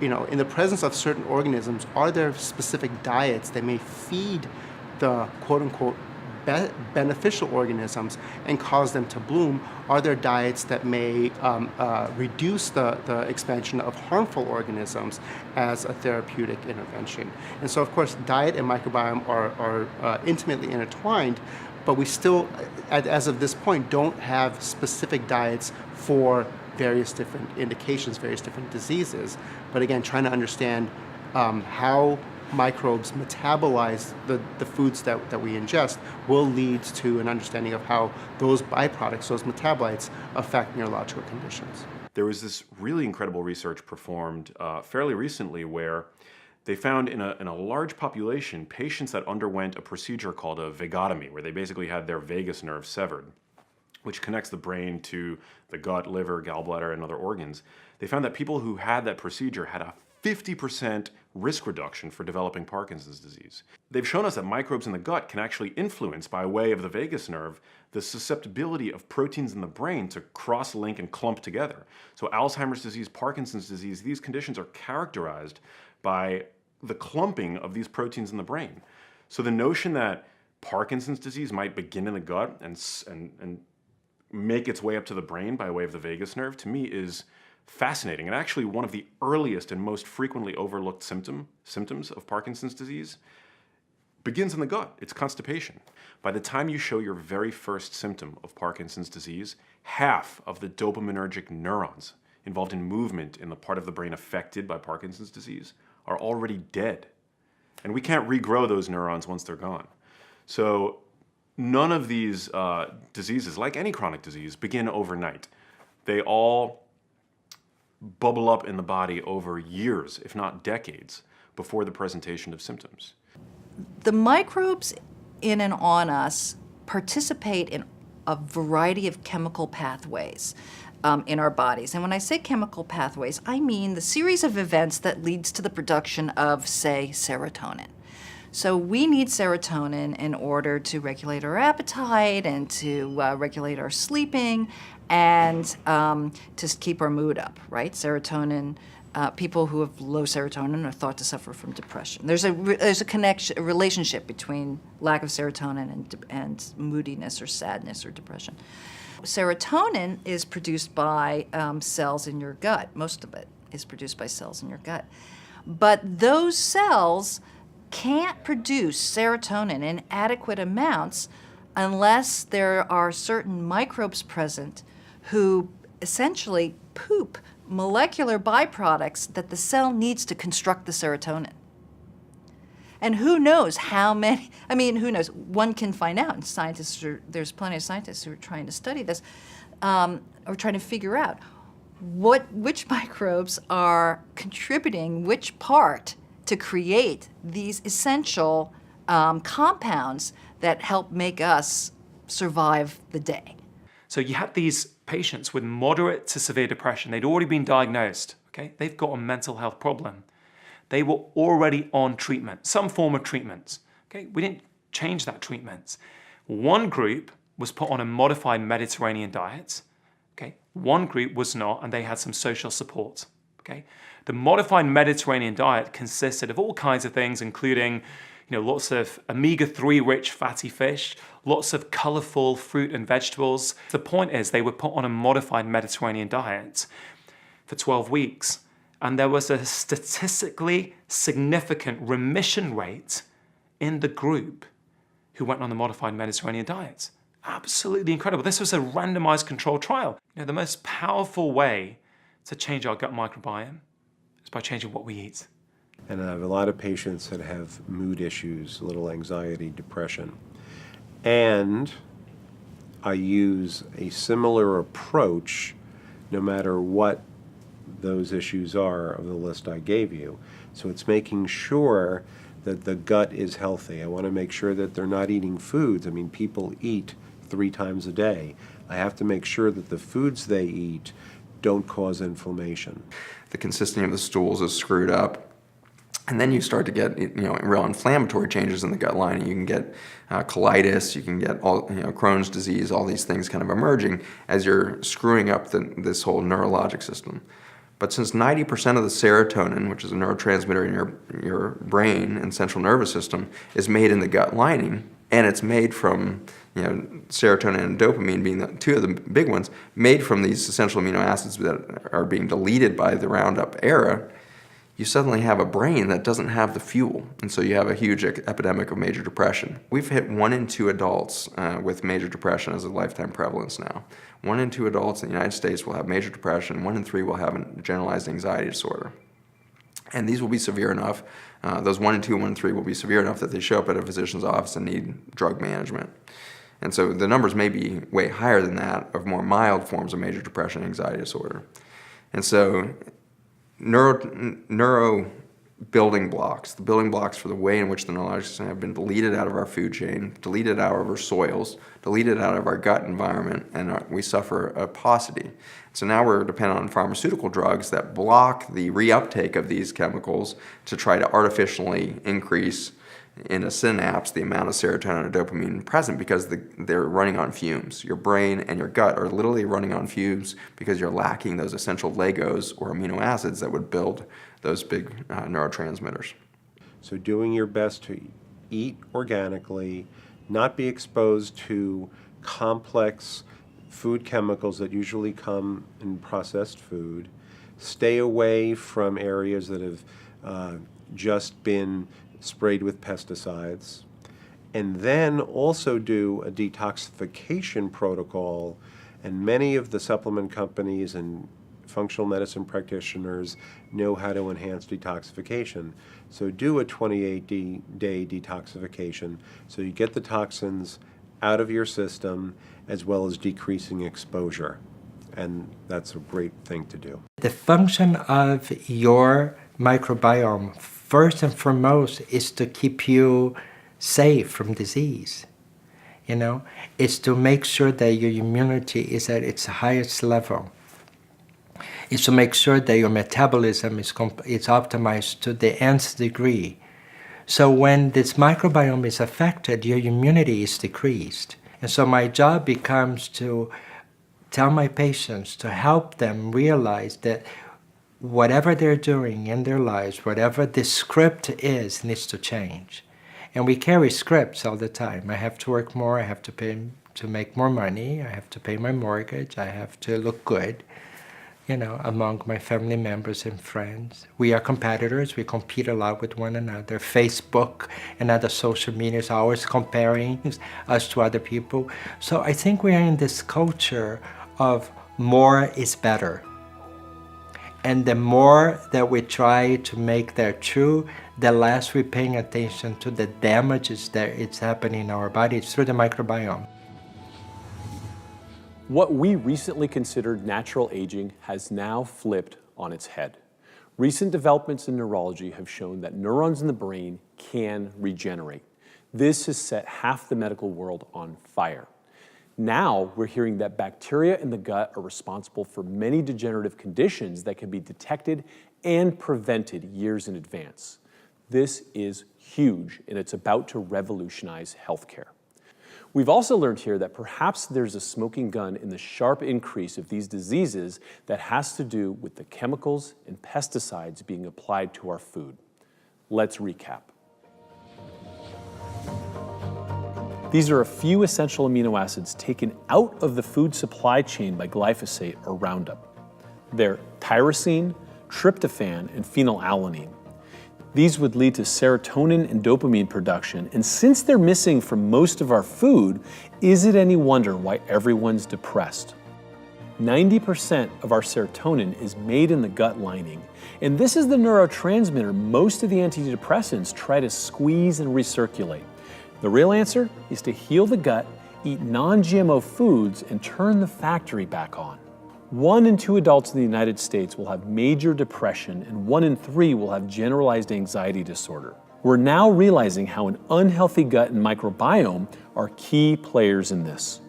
Speaker 8: in the presence of certain organisms, are there specific diets that may feed the quote-unquote beneficial organisms and cause them to bloom? Are there diets that may reduce the expansion of harmful organisms as a therapeutic intervention? And so, of course, diet and microbiome are intimately intertwined, but we still, as of this point, don't have specific diets for various different indications, various different diseases. But again, trying to understand how microbes metabolize the foods that we ingest will lead to an understanding of how those byproducts, those metabolites, affect neurological conditions.
Speaker 13: There was this really incredible research performed fairly recently where they found in a large population patients that underwent a procedure called a vagotomy, where they basically had their vagus nerve severed, which connects the brain to the gut, liver, gallbladder, and other organs. They found that people who had that procedure had a 50% risk reduction for developing Parkinson's disease. They've shown us that microbes in the gut can actually influence, by way of the vagus nerve, the susceptibility of proteins in the brain to cross-link and clump together. So Alzheimer's disease, Parkinson's disease, these conditions are characterized by the clumping of these proteins in the brain. So the notion that Parkinson's disease might begin in the gut and make its way up to the brain by way of the vagus nerve, to me, is fascinating, and actually one of the earliest and most frequently overlooked symptoms of Parkinson's disease begins in the gut. It's constipation. By the time you show your very first symptom of Parkinson's disease, half of the dopaminergic neurons involved in movement in the part of the brain affected by Parkinson's disease are already dead. And we can't regrow those neurons once they're gone. So none of these diseases, like any chronic disease, begin overnight. They all bubble up in the body over years, if not decades, before the presentation of symptoms.
Speaker 17: The microbes in and on us participate in a variety of chemical pathways in our bodies. And when I say chemical pathways, I mean the series of events that leads to the production of, say, serotonin. So we need serotonin in order to regulate our appetite and to regulate our sleeping and to keep our mood up, right? Serotonin, people who have low serotonin are thought to suffer from depression. There's a connection, a relationship between lack of serotonin and moodiness or sadness or depression. Serotonin is produced by cells in your gut. Most of it is produced by cells in your gut. But those cells can't produce serotonin in adequate amounts unless there are certain microbes present who essentially poop molecular byproducts that the cell needs to construct the serotonin. And who knows how many, I mean, who knows? One can find out, and there's plenty of scientists who are trying to study this, or trying to figure out which microbes are contributing which part to create these essential compounds that help make us survive the day.
Speaker 2: So you had these patients with moderate to severe depression. They'd already been diagnosed, okay? They've got a mental health problem. They were already on treatment, some form of treatment, okay? We didn't change that treatment. One group was put on a modified Mediterranean diet, okay? One group was not, and they had some social support, okay? The modified Mediterranean diet consisted of all kinds of things, including lots of omega-3 rich fatty fish, lots of colorful fruit and vegetables. The point is they were put on a modified Mediterranean diet for 12 weeks, and there was a statistically significant remission rate in the group who went on the modified Mediterranean diet. Absolutely incredible. This was a randomized controlled trial. The most powerful way to change our gut microbiome is by changing what we eat.
Speaker 18: And I have a lot of patients that have mood issues, a little anxiety, depression. And I use a similar approach no matter what those issues are of the list I gave you. So it's making sure that the gut is healthy. I want to make sure that they're not eating foods. I mean, people eat 3 times a day. I have to make sure that the foods they eat don't cause inflammation.
Speaker 15: The consistency of the stools is screwed up. And then you start to get, real inflammatory changes in the gut lining. You can get colitis, you can get all, Crohn's disease, all these things kind of emerging as you're screwing up this whole neurologic system. But since 90% of the serotonin, which is a neurotransmitter in your brain and central nervous system, is made in the gut lining, and it's made from, serotonin and dopamine being the 2 of the big ones, made from these essential amino acids that are being deleted by the Roundup era, you suddenly have a brain that doesn't have the fuel. And so you have a huge epidemic of major depression. We've hit 1 in 2 adults with major depression as a lifetime prevalence now. 1 in 2 adults in the United States will have major depression. 1 in 3 will have a generalized anxiety disorder. And these will be severe enough, those 1 in 2, 1 in 3 will be severe enough that they show up at a physician's office and need drug management. And so the numbers may be way higher than that of more mild forms of major depression and anxiety disorder. And so neuro building blocks, the building blocks for the way in which the neurologic system have been deleted out of our food chain, deleted out of our soils, deleted out of our gut environment, and we suffer a paucity. So now we're dependent on pharmaceutical drugs that block the reuptake of these chemicals to try to artificially increase in a synapse the amount of serotonin and dopamine present because they're running on fumes. Your brain and your gut are literally running on fumes because you're lacking those essential Legos or amino acids that would build those big neurotransmitters.
Speaker 18: So doing your best to eat organically, not be exposed to complex food chemicals that usually come in processed food, stay away from areas that have just been sprayed with pesticides, and then also do a detoxification protocol. And many of the supplement companies and functional medicine practitioners know how to enhance detoxification. So do a 28-day detoxification so you get the toxins out of your system as well as decreasing exposure. And that's a great thing to do.
Speaker 9: The function of your microbiome, first and foremost, is to keep you safe from disease. It's to make sure that your immunity is at its highest level. It's to make sure that your metabolism is optimized to the nth degree. So when this microbiome is affected, your immunity is decreased. And so my job becomes to tell my patients, to help them realize that whatever they're doing in their lives, whatever the script is, needs to change. And we carry scripts all the time. I have to work more, I have to make more money, I have to pay my mortgage, I have to look good. among my family members and friends. We are competitors. We compete a lot with one another. Facebook and other social media is always comparing us to other people. So I think we are in this culture of more is better. And the more that we try to make that true, the less we're paying attention to the damages that it's happening in our bodies through the microbiome.
Speaker 1: What we recently considered natural aging has now flipped on its head. Recent developments in neurology have shown that neurons in the brain can regenerate. This has set half the medical world on fire. Now we're hearing that bacteria in the gut are responsible for many degenerative conditions that can be detected and prevented years in advance. This is huge, and it's about to revolutionize healthcare. We've also learned here that perhaps there's a smoking gun in the sharp increase of these diseases that has to do with the chemicals and pesticides being applied to our food. Let's recap. These are a few essential amino acids taken out of the food supply chain by glyphosate or Roundup. They're tyrosine, tryptophan, and phenylalanine. These would lead to serotonin and dopamine production, and since they're missing from most of our food, is it any wonder why everyone's depressed? 90% of our serotonin is made in the gut lining, and this is the neurotransmitter most of the antidepressants try to squeeze and recirculate. The real answer is to heal the gut, eat non-GMO foods, and turn the factory back on. 1 in 2 adults in the United States will have major depression, and 1 in 3 will have generalized anxiety disorder. We're now realizing how an unhealthy gut and microbiome are key players in this.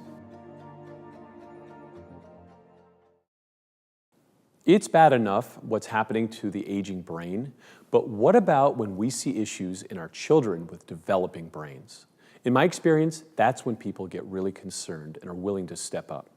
Speaker 1: It's bad enough what's happening to the aging brain, but what about when we see issues in our children with developing brains? In my experience, that's when people get really concerned and are willing to step up.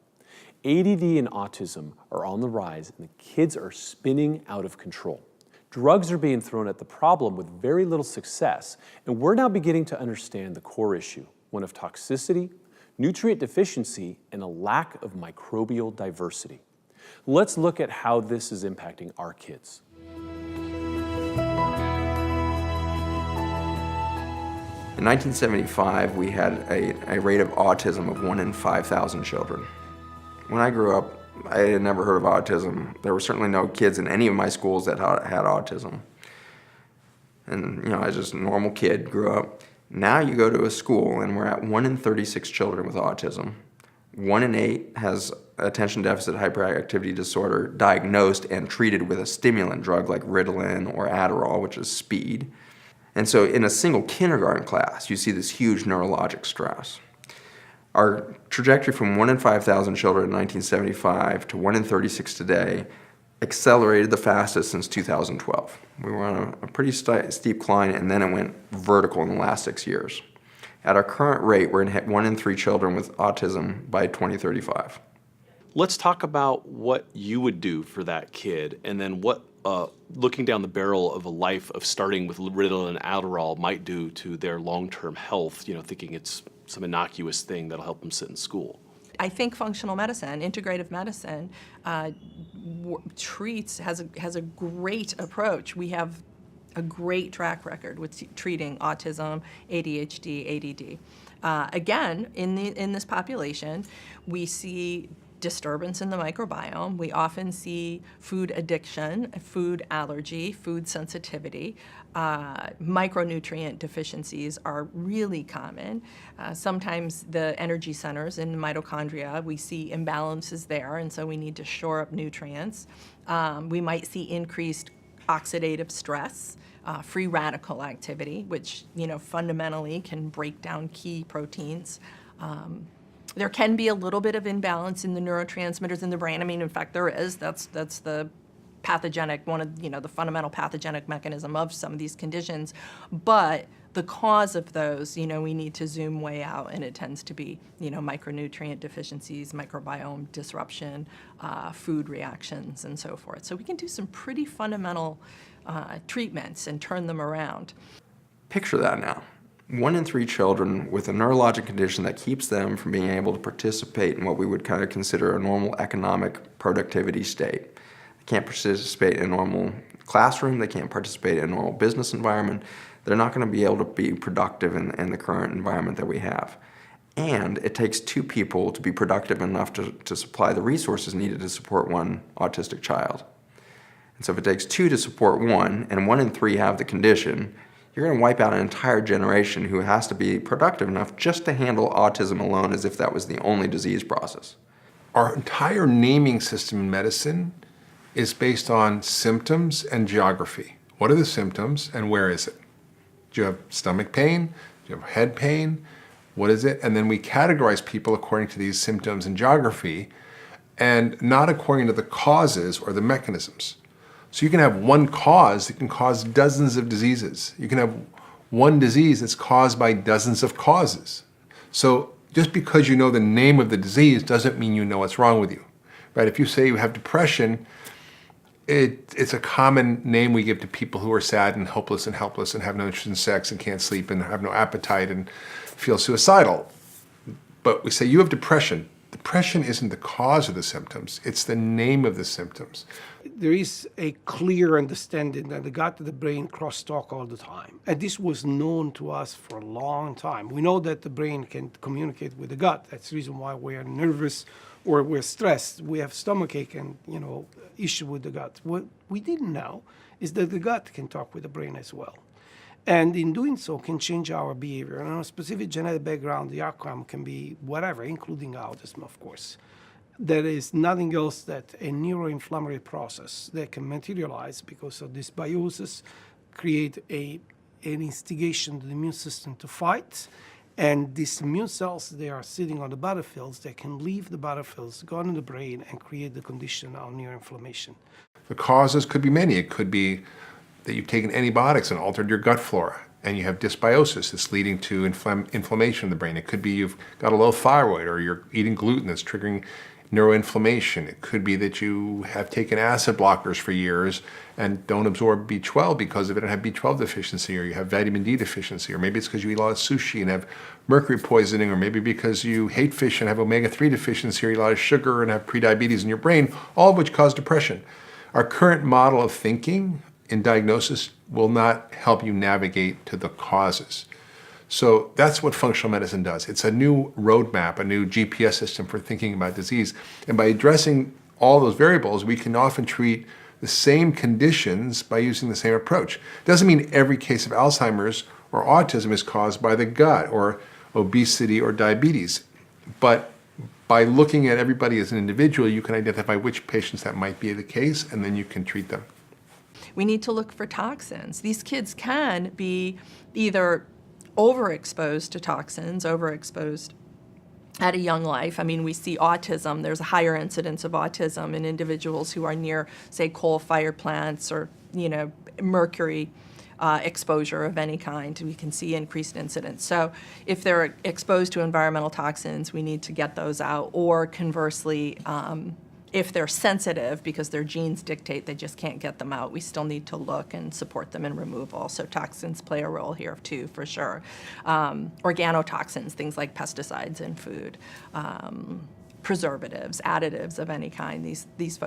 Speaker 1: ADD and autism are on the rise, and the kids are spinning out of control. Drugs are being thrown at the problem with very little success, and we're now beginning to understand the core issue, one of toxicity, nutrient deficiency, and a lack of microbial diversity. Let's look at how this is impacting our kids.
Speaker 15: In 1975, we had a rate of autism of 1 in 5,000 children. When I grew up, I had never heard of autism. There were certainly no kids in any of my schools that had autism. And, I was just a normal kid, grew up. Now you go to a school and we're at 1 in 36 children with autism. 1 in 8 has attention deficit hyperactivity disorder diagnosed and treated with a stimulant drug like Ritalin or Adderall, which is speed. And so in a single kindergarten class, you see this huge neurologic stress. Our trajectory from 1 in 5,000 children in 1975 to 1 in 36 today accelerated the fastest since 2012. We were on a pretty steep climb, and then it went vertical in the last 6 years. At our current rate, we're going to hit 1 in 3 children with autism by 2035.
Speaker 1: Let's talk about what you would do for that kid, and then what looking down the barrel of a life of starting with Ritalin and Adderall might do to their long-term health, thinking it's some innocuous thing that'll help them sit in school.
Speaker 19: I think functional medicine, integrative medicine, has a great approach. We have a great track record with treating autism, ADHD, ADD. Again, in this population, we see disturbance in the microbiome. We often see food addiction, food allergy, food sensitivity. Micronutrient deficiencies are really common. Sometimes the energy centers in mitochondria, we see imbalances there, and so we need to shore up nutrients. We might see increased oxidative stress, free radical activity, which fundamentally can break down key proteins. There can be a little bit of imbalance in the neurotransmitters in the brain. I mean, in fact, there is. That's the pathogenic, one of the fundamental pathogenic mechanism of some of these conditions. But the cause of those, we need to zoom way out, and it tends to be, micronutrient deficiencies, microbiome disruption, food reactions, and so forth. So we can do some pretty fundamental treatments and turn them around.
Speaker 15: Picture that now. 1 in 3 children with a neurologic condition that keeps them from being able to participate in what we would kind of consider a normal economic productivity state. They can't participate in a normal classroom, they can't participate in a normal business environment, they're not going to be able to be productive in the current environment that we have. And it takes 2 people to be productive enough to supply the resources needed to support one autistic child. And so if it takes 2 to support 1, and 1 in 3 have the condition, you're going to wipe out an entire generation who has to be productive enough just to handle autism alone as if that was the only disease process.
Speaker 20: Our entire naming system in medicine is based on symptoms and geography. What are the symptoms and where is it? Do you have stomach pain? Do you have head pain? What is it? And then we categorize people according to these symptoms and geography and not according to the causes or the mechanisms. So you can have one cause that can cause dozens of diseases. You can have one disease that's caused by dozens of causes. So just because you know the name of the disease doesn't mean you know what's wrong with you, right? If you say you have depression, it's a common name we give to people who are sad and hopeless and helpless and have no interest in sex and can't sleep and have no appetite and feel suicidal. But we say you have depression. Depression isn't the cause of the symptoms, it's the name of the symptoms.
Speaker 21: There is a clear understanding that the gut and the brain crosstalk all the time. And this was known to us for a long time. We know that the brain can communicate with the gut. That's the reason why we're nervous or we're stressed. We have stomachache and, issue with the gut. What we didn't know is that the gut can talk with the brain as well. And in doing so can change our behavior. And on a specific genetic background, the outcome can be whatever, including autism, of course. There is nothing else that a neuroinflammatory process that can materialize because of dysbiosis, create an instigation to the immune system to fight. And these immune cells, they are sitting on the battlefields, they can leave the battlefields, go into the brain, and create the condition of neuroinflammation.
Speaker 20: The causes could be many. It could be that you've taken antibiotics and altered your gut flora, and you have dysbiosis that's leading to inflammation in the brain. It could be you've got a low thyroid, or you're eating gluten that's triggering neuroinflammation. It could be that you have taken acid blockers for years and don't absorb B12 because of it and have B12 deficiency, or you have vitamin D deficiency, or maybe it's because you eat a lot of sushi and have mercury poisoning, or maybe because you hate fish and have omega-3 deficiency, or eat a lot of sugar and have prediabetes in your brain, all of which cause depression. Our current model of thinking in diagnosis will not help you navigate to the causes. So that's what functional medicine does. It's a new roadmap, a new GPS system for thinking about disease. And by addressing all those variables, we can often treat the same conditions by using the same approach. Doesn't mean every case of Alzheimer's or autism is caused by the gut or obesity or diabetes. But by looking at everybody as an individual, you can identify which patients that might be the case, and then you can treat them.
Speaker 19: We need to look for toxins. These kids can be either overexposed to toxins, overexposed at a young life. I mean, we see autism, there's a higher incidence of autism in individuals who are near, say, coal-fired plants or, mercury exposure of any kind. We can see increased incidence. So if they're exposed to environmental toxins, we need to get those out. Or conversely, if they're sensitive because their genes dictate they just can't get them out, we still need to look and support them in removal. So toxins play a role here too, for sure. Organotoxins, things like pesticides in food, preservatives, additives of any kind. These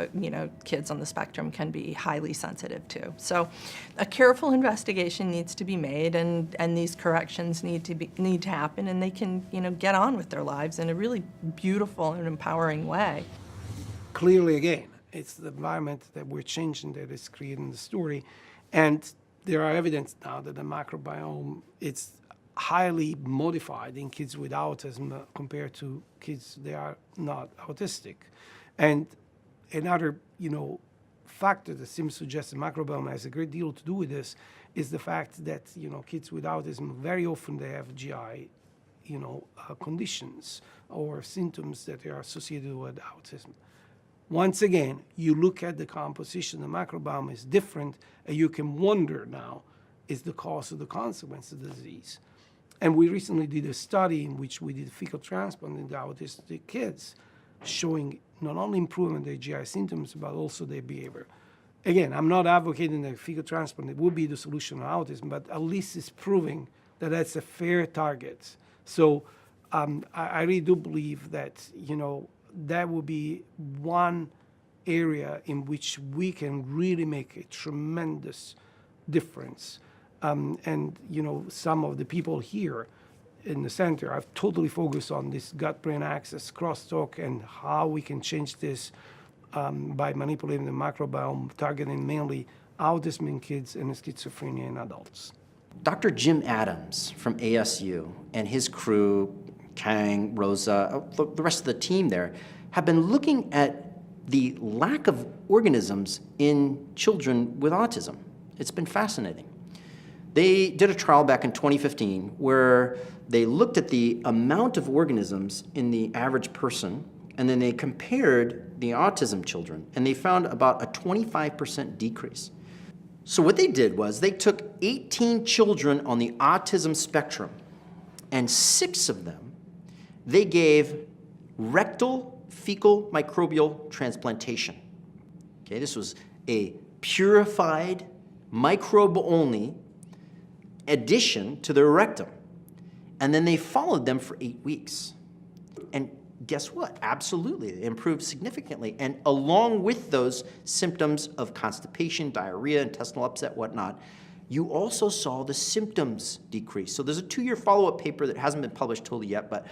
Speaker 19: kids on the spectrum can be highly sensitive to. So a careful investigation needs to be made, and these corrections need to happen, and they can get on with their lives in a really beautiful and empowering way.
Speaker 21: Clearly, again, it's the environment that we're changing that is creating the story. And there are evidence now that the microbiome is highly modified in kids with autism compared to kids that are not autistic. And another, factor that seems to suggest the microbiome has a great deal to do with this is the fact that, kids with autism, very often they have GI, conditions or symptoms that are associated with autism. Once again, you look at the composition, the microbiome is different, and you can wonder now, is the cause of the consequence of the disease? And we recently did a study in which we did fecal transplant in the autistic kids, showing not only improvement in their GI symptoms, but also their behavior. Again, I'm not advocating that fecal transplant would be the solution to autism, but at least it's proving that's a fair target. So I really do believe that, that would be one area in which we can really make a tremendous difference. And, some of the people here in the center have totally focused on this gut-brain axis crosstalk and how we can change this by manipulating the microbiome, targeting mainly autism in kids and schizophrenia in adults.
Speaker 3: Dr. Jim Adams from ASU and his crew, Kang, Rosa, the rest of the team there, have been looking at the lack of organisms in children with autism. It's been fascinating. They did a trial back in 2015 where they looked at the amount of organisms in the average person, and then they compared the autism children, and they found about a 25% decrease. So what they did was they took 18 children on the autism spectrum, and 6 of them, they gave rectal fecal microbial transplantation. Okay, this was a purified, microbe-only addition to their rectum. And then they followed them for 8 weeks. And guess what? Absolutely, they improved significantly. And along with those symptoms of constipation, diarrhea, intestinal upset, whatnot, you also saw the symptoms decrease. So there's a 2-year follow-up paper that hasn't been published totally yet, but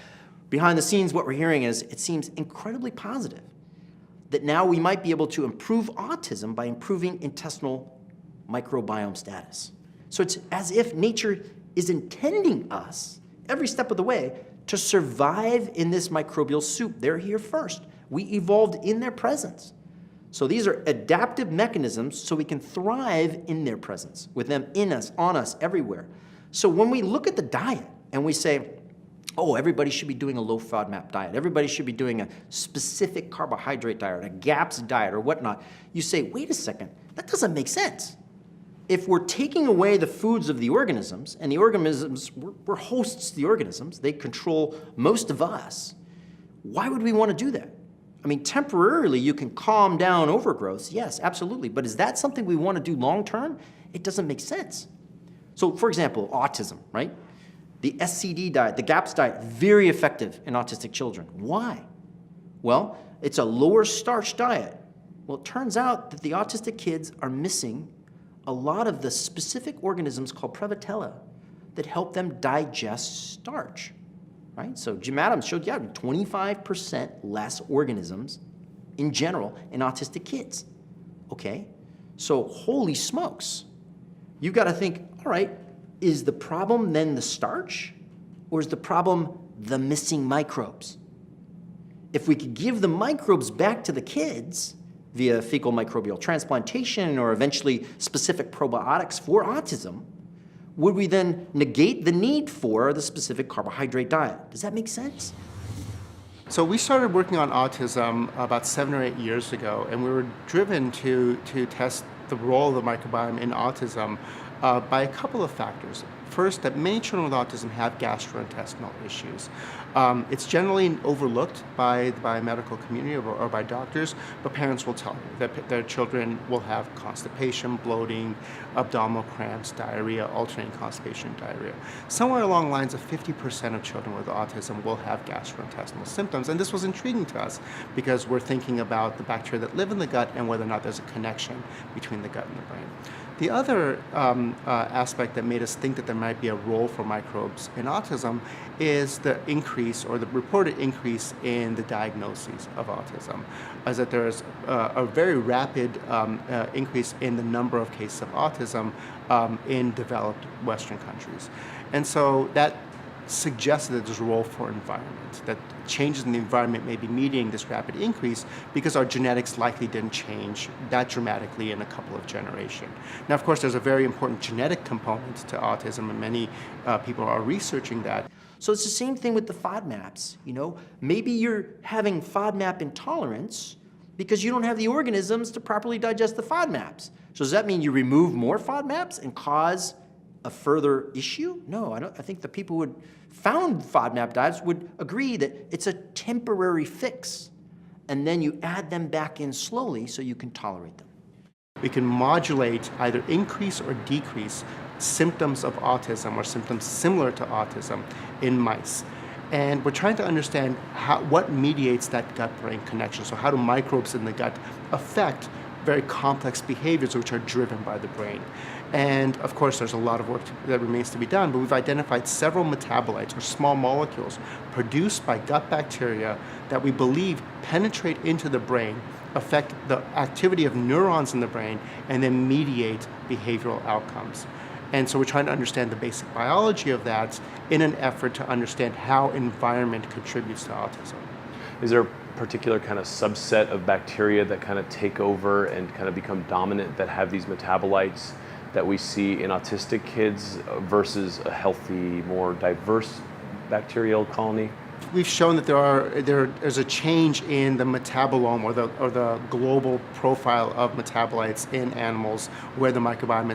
Speaker 3: behind the scenes, what we're hearing is it seems incredibly positive that now we might be able to improve autism by improving intestinal microbiome status. So it's as if nature is intending us every step of the way to survive in this microbial soup. They're here first. We evolved in their presence. So these are adaptive mechanisms so we can thrive in their presence, with them in us, on us, everywhere. So when we look at the diet and we say, oh, everybody should be doing a low FODMAP diet, everybody should be doing a specific carbohydrate diet, a GAPS diet or whatnot, you say, wait a second, that doesn't make sense. If we're taking away the foods of the organisms, and the organisms, we're hosts to the organisms, they control most of us, why would we want to do that? I mean, temporarily you can calm down overgrowth, yes, absolutely, but is that something we want to do long term? It doesn't make sense. So for example, autism, right? The SCD diet, the GAPS diet, very effective in autistic children. Why? Well, it's a lower starch diet. Well, it turns out that the autistic kids are missing a lot of the specific organisms called Prevotella that help them digest starch, right? So Jim Adams showed, 25% less organisms in general in autistic kids, okay? So holy smokes, you've got to think, all right, is the problem then the starch, or is the problem the missing microbes? If we could give the microbes back to the kids via fecal microbial transplantation or eventually specific probiotics for autism, would we then negate the need for the specific carbohydrate diet? Does that make sense?
Speaker 8: So we started working on autism about 7 or 8 years ago, and we were driven to test the role of the microbiome in autism by a couple of factors. First, that many children with autism have gastrointestinal issues. It's generally overlooked by the medical community or by doctors, but parents will tell you that their children will have constipation, bloating, abdominal cramps, diarrhea, alternating constipation, diarrhea. Somewhere along the lines of 50% of children with autism will have gastrointestinal symptoms, and this was intriguing to us because we're thinking about the bacteria that live in the gut and whether or not there's a connection between the gut and the brain. The other aspect that made us think that there might be a role for microbes in autism is the increase or the reported increase in the diagnoses of autism, as that there is a very rapid increase in the number of cases of autism in developed Western countries. And so that suggested that there's a role for environment, that changes in the environment may be mediating this rapid increase because our genetics likely didn't change that dramatically in a couple of generations. Now, of course, there's a very important genetic component to autism, and many people are researching that.
Speaker 3: So it's the same thing with the FODMAPs, Maybe you're having FODMAP intolerance because you don't have the organisms to properly digest the FODMAPs. So does that mean you remove more FODMAPs and cause a further issue? No, I think the people who found FODMAP diets would agree that it's a temporary fix, and then you add them back in slowly so you can tolerate them.
Speaker 8: We can modulate, either increase or decrease symptoms of autism or symptoms similar to autism in mice. And we're trying to understand what mediates that gut-brain connection. So how do microbes in the gut affect very complex behaviors which are driven by the brain? And of course, there's a lot of work that remains to be done, but we've identified several metabolites or small molecules produced by gut bacteria that we believe penetrate into the brain, affect the activity of neurons in the brain, and then mediate behavioral outcomes. And so we're trying to understand the basic biology of that in an effort to understand how environment contributes to autism.
Speaker 1: Is there a particular kind of subset of bacteria that kind of take over and kind of become dominant that have these metabolites that we see in autistic kids versus a healthy, more diverse bacterial colony?
Speaker 8: We've shown that there's a change in the metabolome or the global profile of metabolites in animals where the microbiome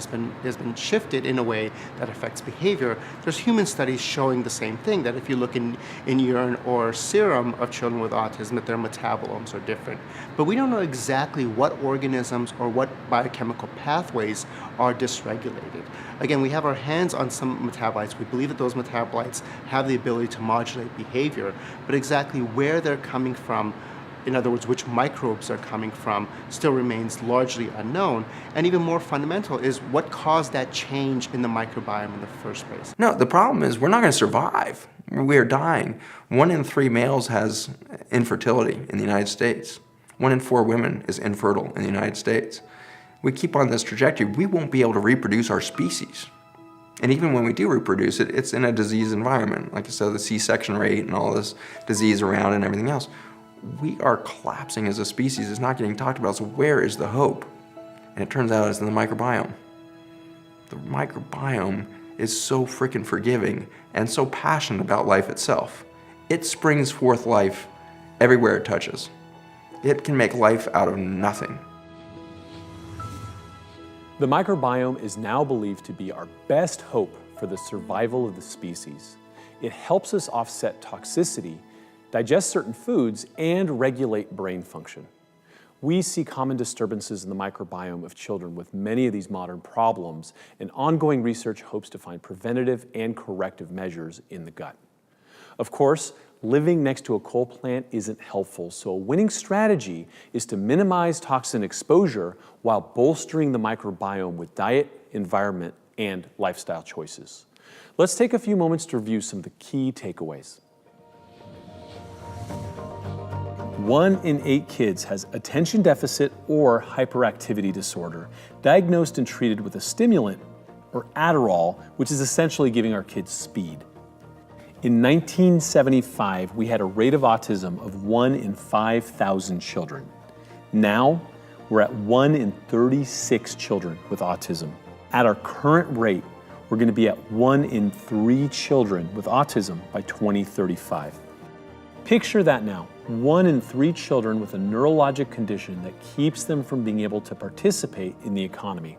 Speaker 8: has been shifted in a way that affects behavior. There's human studies showing the same thing, that if you look in urine or serum of children with autism, that their metabolomes are different. But we don't know exactly what organisms or what biochemical pathways are dysregulated. Again, we have our hands on some metabolites. We believe that those metabolites have the ability to modulate behavior, but exactly where they're coming from, in other words, which microbes are coming from, still remains largely unknown. And even more fundamental is what caused that change in the microbiome in the first place.
Speaker 15: No, the problem is we're not going to survive. We are dying. 1 in 3 males has infertility in the United States. 1 in 4 women is infertile in the United States. We keep on this trajectory, we won't be able to reproduce our species. And even when we do reproduce it, it's in a disease environment. Like I said, the C-section rate and all this disease around and everything else. We are collapsing as a species. It's not getting talked about, so where is the hope? And it turns out it's in the microbiome. The microbiome is so freaking forgiving and so passionate about life itself. It springs forth life everywhere it touches. It can make life out of nothing.
Speaker 1: The microbiome is now believed to be our best hope for the survival of the species. It helps us offset toxicity, digest certain foods, and regulate brain function. We see common disturbances in the microbiome of children with many of these modern problems, and ongoing research hopes to find preventative and corrective measures in the gut. Of course, living next to a coal plant isn't helpful, so a winning strategy is to minimize toxin exposure while bolstering the microbiome with diet, environment, and lifestyle choices. Let's take a few moments to review some of the key takeaways. 1 in 8 kids has attention deficit or hyperactivity disorder, diagnosed and treated with a stimulant, or Adderall, which is essentially giving our kids speed. In 1975, we had a rate of autism of 1 in 5,000 children. Now, we're at 1 in 36 children with autism. At our current rate, we're going to be at 1 in 3 children with autism by 2035. Picture that now, 1 in 3 children with a neurologic condition that keeps them from being able to participate in the economy.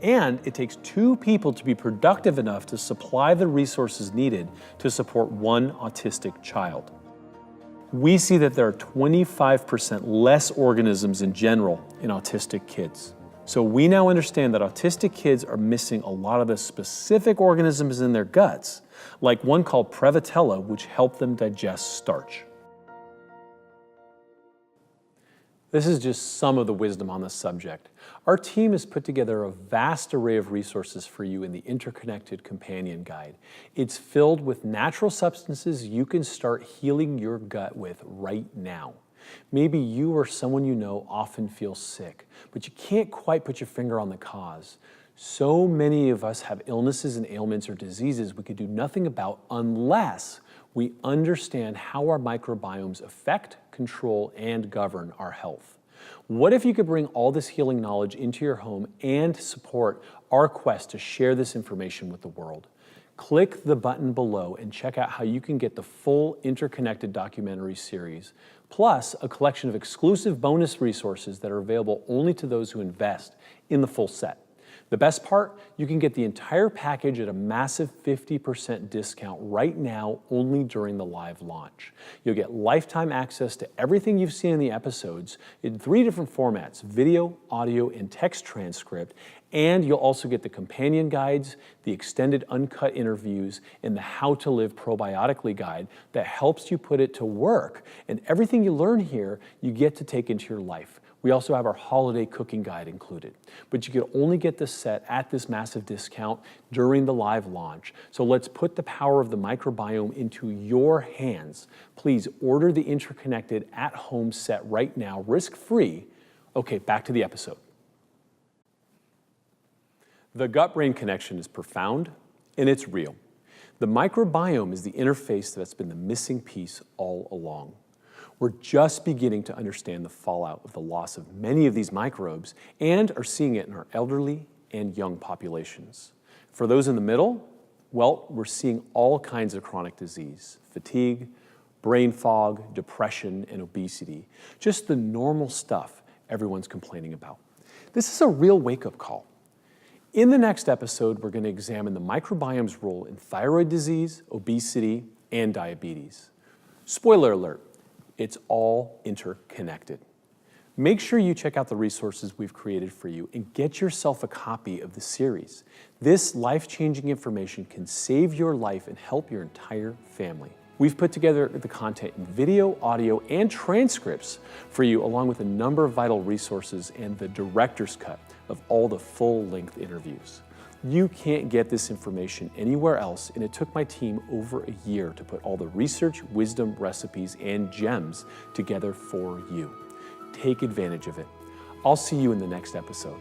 Speaker 1: And it takes 2 people to be productive enough to supply the resources needed to support 1 autistic child. We see that there are 25% less organisms in general in autistic kids. So we now understand that autistic kids are missing a lot of the specific organisms in their guts, like one called Prevotella, which help them digest starch. This is just some of the wisdom on this subject. Our team has put together a vast array of resources for you in the Interconnected Companion Guide. It's filled with natural substances you can start healing your gut with right now. Maybe you or someone you know often feels sick, but you can't quite put your finger on the cause. So many of us have illnesses and ailments or diseases we could do nothing about unless we understand how our microbiomes affect, control, and govern our health. What if you could bring all this healing knowledge into your home and support our quest to share this information with the world? Click the button below and check out how you can get the full Interconnected documentary series, plus a collection of exclusive bonus resources that are available only to those who invest in the full set. The best part, you can get the entire package at a massive 50% discount right now, only during the live launch. You'll get lifetime access to everything you've seen in the episodes in 3 different formats: video, audio, and text transcript. And you'll also get the companion guides, the extended uncut interviews, and the How to Live Probiotically guide that helps you put it to work. And everything you learn here, you get to take into your life. We also have our holiday cooking guide included. But you can only get this set at this massive discount during the live launch. So let's put the power of the microbiome into your hands. Please order the Interconnected at-home set right now, risk-free. Okay, back to the episode. The gut-brain connection is profound, and it's real. The microbiome is the interface that's been the missing piece all along. We're just beginning to understand the fallout of the loss of many of these microbes and are seeing it in our elderly and young populations. For those in the middle, well, we're seeing all kinds of chronic disease: fatigue, brain fog, depression, and obesity. Just the normal stuff everyone's complaining about. This is a real wake-up call. In the next episode, we're going to examine the microbiome's role in thyroid disease, obesity, and diabetes. Spoiler alert, it's all interconnected. Make sure you check out the resources we've created for you and get yourself a copy of the series. This life-changing information can save your life and help your entire family. We've put together the content in video, audio, and transcripts for you, along with a number of vital resources and the director's cut of all the full-length interviews. You can't get this information anywhere else, and it took my team over a year to put all the research, wisdom, recipes, and gems together for you. Take advantage of it. I'll see you in the next episode.